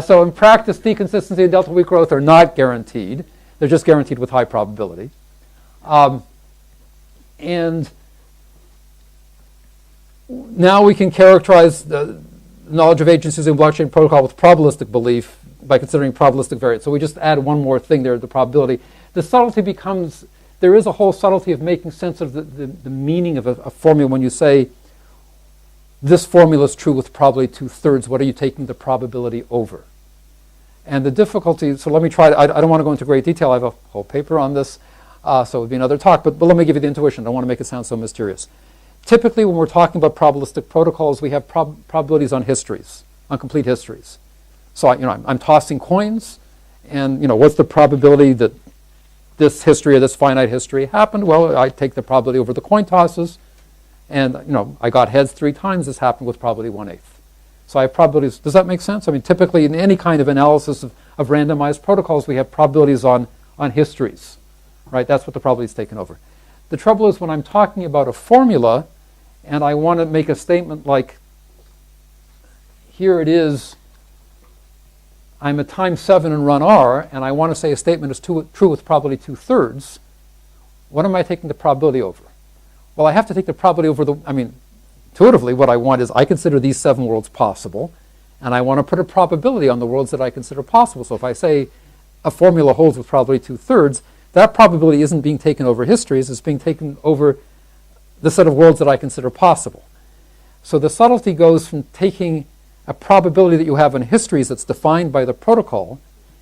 So in practice, T consistency and delta weak growth are not guaranteed. They're just guaranteed with high probability. And now we can characterize the knowledge of agents using blockchain protocol with probabilistic belief by considering probabilistic variance. So we just add one more thing there, the probability. The subtlety becomes, there is a whole subtlety of making sense of the meaning of a formula when you say, this formula is true with probability 2/3. What are you taking the probability over? And the difficulty, so let me try, I don't want to go into great detail. I have a whole paper on this, so it would be another talk, but let me give you the intuition. I don't want to make it sound so mysterious. Typically, when we're talking about probabilistic protocols, we have probabilities on histories, on complete histories. So I'm tossing coins, and what's the probability that this history or this finite history happened? Well, I take the probability over the coin tosses, and I got heads 3 times. This happened with probability 1/8. So I have probabilities. Does that make sense? Typically in any kind of analysis of randomized protocols, we have probabilities on histories. right? That's what the probability is taken over. The trouble is when I'm talking about a formula and I want to make a statement like, here it is, I'm at time 7 and run R, and I want to say a statement is true with probability 2/3, what am I taking the probability over? Well, I have to take the probability over intuitively what I want is I consider these 7 worlds possible, and I want to put a probability on the worlds that I consider possible. So if I say a formula holds with probability 2/3, that probability isn't being taken over histories, it's being taken over the set of worlds that I consider possible. So the subtlety goes from taking a probability that you have in histories that's defined by the protocol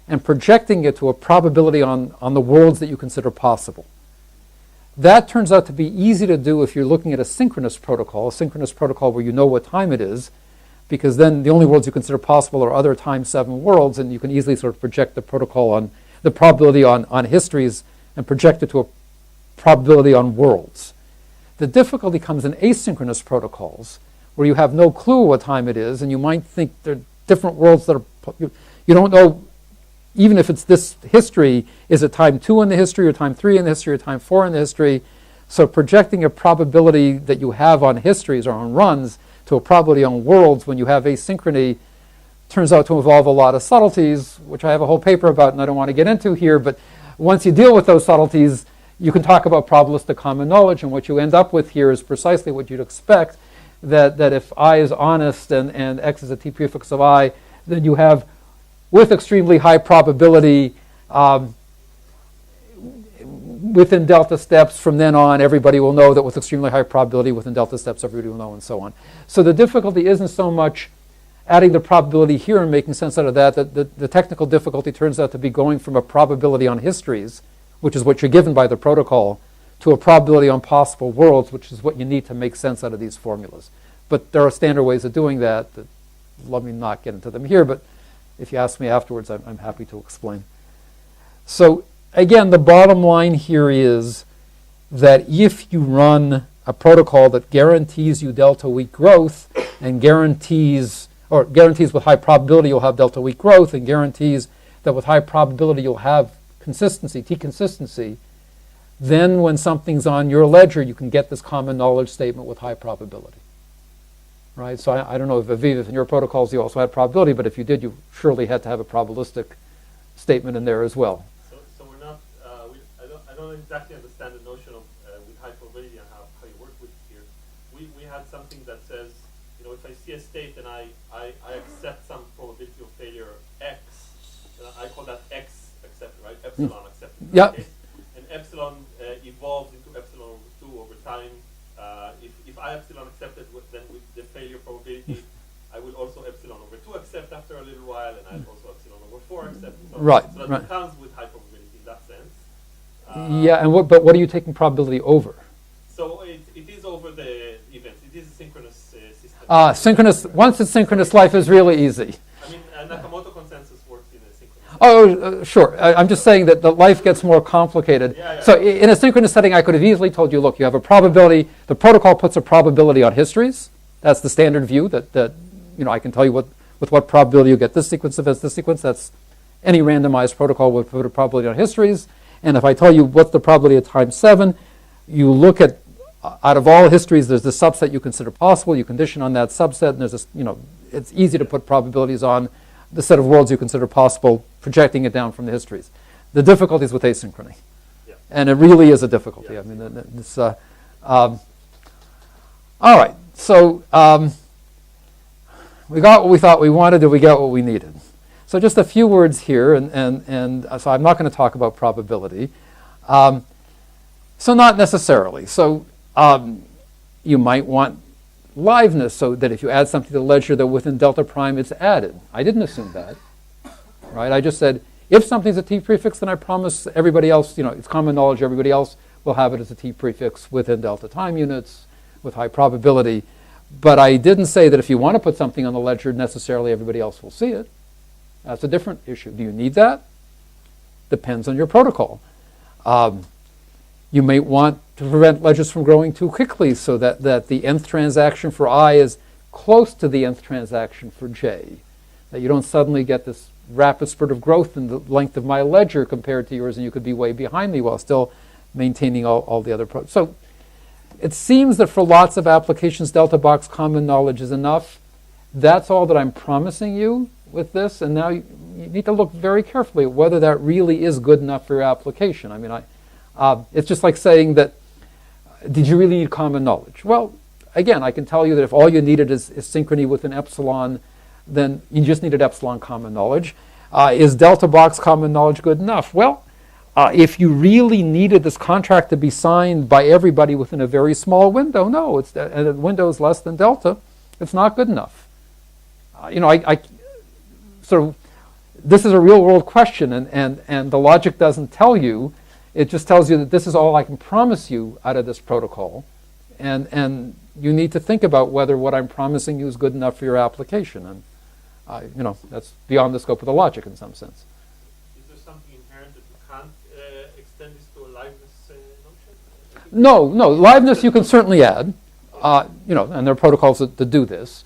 and projecting it to a probability on the worlds that you consider possible. That turns out to be easy to do if you're looking at a synchronous protocol where you know what time it is, because then the only worlds you consider possible are other time 7 worlds, and you can easily sort of project the protocol on the probability on histories and project it to a probability on worlds. The difficulty comes in asynchronous protocols where you have no clue what time it is, and you might think there are different worlds that are, you don't know, even if it's this history, is it time 2 in the history, or time 3 in the history, or time 4 in the history? So projecting a probability that you have on histories or on runs to a probability on worlds when you have asynchrony turns out to involve a lot of subtleties, which I have a whole paper about and I don't want to get into here, but once you deal with those subtleties, you can talk about probabilistic common knowledge, and what you end up with here is precisely what you'd expect, that if I is honest and X is a T prefix of I, then you have, with extremely high probability, within delta steps from then on, everybody will know that with extremely high probability, within delta steps, everybody will know, and so on. So the difficulty isn't so much adding the probability here and making sense out of that. The technical difficulty turns out to be going from a probability on histories, which is what you're given by the protocol, to a probability on possible worlds, which is what you need to make sense out of these formulas. But there are standard ways of doing that. Let me not get into them here, but if you ask me afterwards, I'm happy to explain. So again, the bottom line here is that if you run a protocol that guarantees you delta weak growth and guarantees with high probability you'll have delta weak growth and guarantees that with high probability you'll have consistency, T-consistency, then when something's on your ledger, you can get this common knowledge statement with high probability. Right? So I don't know if Aviv, in your protocols you also had probability, but if you did, you surely had to have a probabilistic statement in there as well. So we're not, I don't exactly understand the notion of with high probability and how you work with it here. We had something that says, if I see a state and I accept some probability of failure X, I call that X accepted, right? Epsilon accepted. Yeah. And epsilon evolves into epsilon over 2 over time. If I epsilon accepted, then with the failure probability, I will also epsilon over 2 accept after a little while, and I'll also epsilon over 4 accept. Right. So that counts with high probability in that sense. Yeah, and but what are you taking probability over? So it is over the events. It is a synchronous system. Synchronous. Once it's synchronous, life is really easy. I mean, Nakamoto consensus works in a synchronous. Oh, sure. I'm just saying that the life gets more complicated. Yeah. So in a synchronous setting, I could have easily told you, look, you have a probability. The protocol puts a probability on histories. That's the standard view that I can tell you with what probability you get this sequence of this sequence. That's any randomized protocol would put a probability on histories. And if I tell you what's the probability at time 7, you look at, out of all histories, there's the subset you consider possible. You condition on that subset, and there's this, it's easy to put probabilities on the set of worlds you consider possible, projecting it down from the histories. The difficulty is with asynchrony. Yeah. And it really is a difficulty. Yeah. I mean, it's, all right. So we got what we thought we wanted, and we got what we needed. So just a few words here, and so I'm not going to talk about probability. So not necessarily. So you might want liveness, so that if you add something to the ledger, that within delta prime it's added. I didn't assume that, right? I just said if something's a T prefix, then I promise everybody else, it's common knowledge, everybody else will have it as a T prefix within delta time units with high probability. But I didn't say that if you want to put something on the ledger, necessarily everybody else will see it. That's a different issue. Do you need that? Depends on your protocol. You may want to prevent ledgers from growing too quickly so that the nth transaction for I is close to the nth transaction for j. That you don't suddenly get this rapid spurt of growth in the length of my ledger compared to yours, and you could be way behind me while still maintaining all the other So it seems that for lots of applications, delta box common knowledge is enough. That's all that I'm promising you with this, and now you need to look very carefully at whether that really is good enough for your application. I mean, it's just like saying that, did you really need common knowledge? Well, again, I can tell you that if all you needed is synchrony with an epsilon, then you just needed epsilon common knowledge. Is delta box common knowledge good enough? Well, if you really needed this contract to be signed by everybody within a very small window, no, and the window is less than delta, it's not good enough. So this is a real world question, and the logic doesn't tell you. It just tells you that this is all I can promise you out of this protocol, and you need to think about whether what I'm promising you is good enough for your application. And that's beyond the scope of the logic in some sense. Is there something inherent that you can't extend this to a liveness notion? No, liveness you can certainly add, and there are protocols that do this.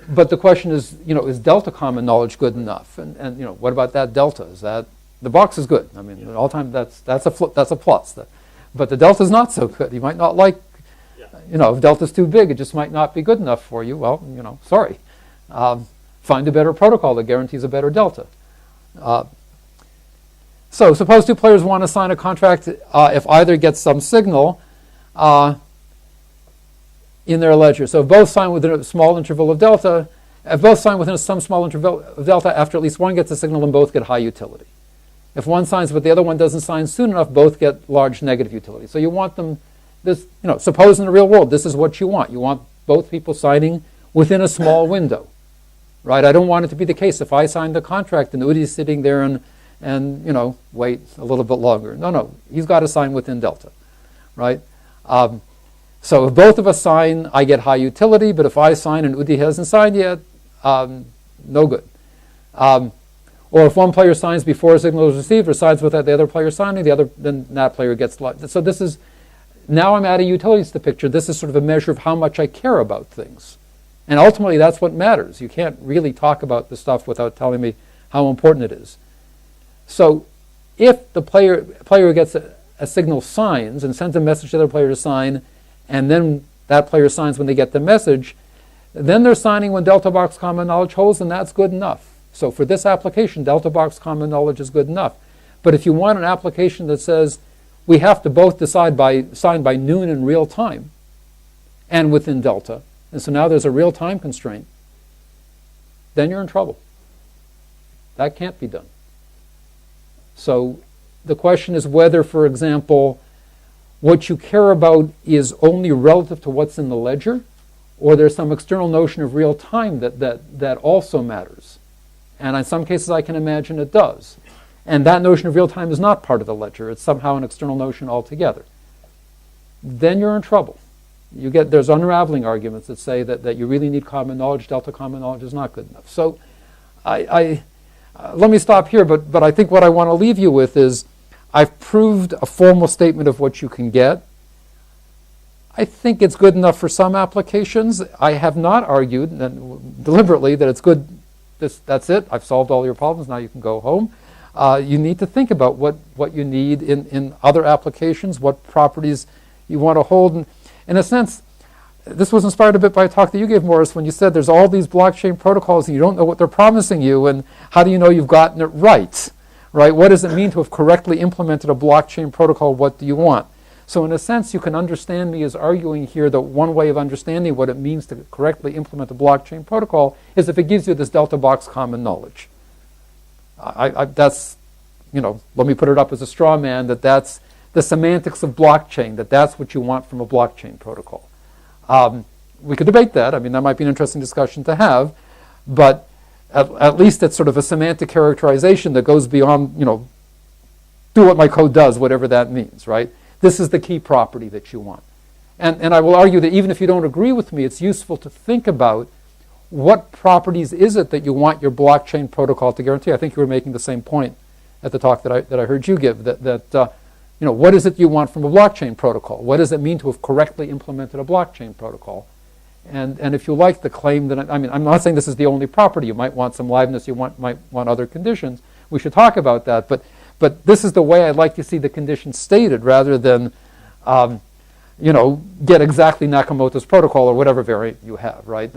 But the question is, is delta common knowledge good enough? And what about that delta? Is that the box is good? I mean, all time that's a plus. But the delta is not so good. You might not like, if delta's too big, it just might not be good enough for you. Well, sorry. Find a better protocol that guarantees a better delta. So suppose two players want to sign a contract if either gets some signal in their ledger. So if both sign within a small interval of delta, if both sign within some small interval of delta, after at least one gets a signal, then both get high utility. If one signs but the other one doesn't sign soon enough, both get large negative utility. So you want them, suppose in the real world, this is what you want. You want both people signing within a small window, right? I don't want it to be the case if I sign the contract and Udi's sitting there and wait a little bit longer. No, he's got to sign within delta, right? So if both of us sign, I get high utility, but if I sign and Udi hasn't signed yet, no good. Or if one player signs before a signal is received or signs without the other player signing, then that player gets locked. So this is, now I'm adding utilities to the picture. This is sort of a measure of how much I care about things. And ultimately, that's what matters. You can't really talk about the stuff without telling me how important it is. So if the player who gets a signal signs and sends a message to the other player to sign, and then that player signs when they get the message, then they're signing when delta box common knowledge holds, and that's good enough. So for this application, delta box common knowledge is good enough. But if you want an application that says we have to both sign by noon in real time and within delta, and so now there's a real time constraint, then you're in trouble. That can't be done. So the question is whether, for example, what you care about is only relative to what's in the ledger, or there's some external notion of real time that also matters. And in some cases I can imagine it does. And that notion of real time is not part of the ledger. It's somehow an external notion altogether. Then you're in trouble. There's unraveling arguments that say that you really need common knowledge. Delta common knowledge is not good enough. So let me stop here, but I think what I want to leave you with is I've proved a formal statement of what you can get. I think it's good enough for some applications. I have not argued deliberately that it's good. That's it. I've solved all your problems. Now you can go home. You need to think about what you need in other applications, what properties you want to hold. And in a sense, this was inspired a bit by a talk that you gave, Morris, when you said there's all these blockchain protocols and you don't know what they're promising you, and how do you know you've gotten it right? Right? What does it mean to have correctly implemented a blockchain protocol? What do you want? So in a sense, you can understand me as arguing here that one way of understanding what it means to correctly implement a blockchain protocol is if it gives you this delta box common knowledge. That's, let me put it up as a straw man, that's the semantics of blockchain, that's what you want from a blockchain protocol. We could debate that. I mean, that might be an interesting discussion to have, but at least it's sort of a semantic characterization that goes beyond, do what my code does, whatever that means, right? This is the key property that you want. And I will argue that even if you don't agree with me, it's useful to think about what properties is it that you want your blockchain protocol to guarantee. I think you were making the same point at the talk that I heard you give, that what is it you want from a blockchain protocol? What does it mean to have correctly implemented a blockchain protocol? And if you like the claim that, I mean, I'm not saying this is the only property. You might want some liveness, might want other conditions. We should talk about that. But this is the way I'd like to see the condition stated rather than, get exactly Nakamoto's protocol or whatever variant you have, right?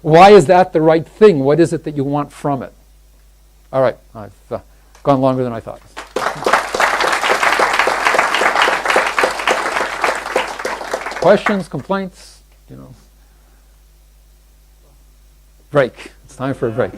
Why is that the right thing? What is it that you want from it? All right, I've gone longer than I thought. Questions, complaints, Break. It's time for a break.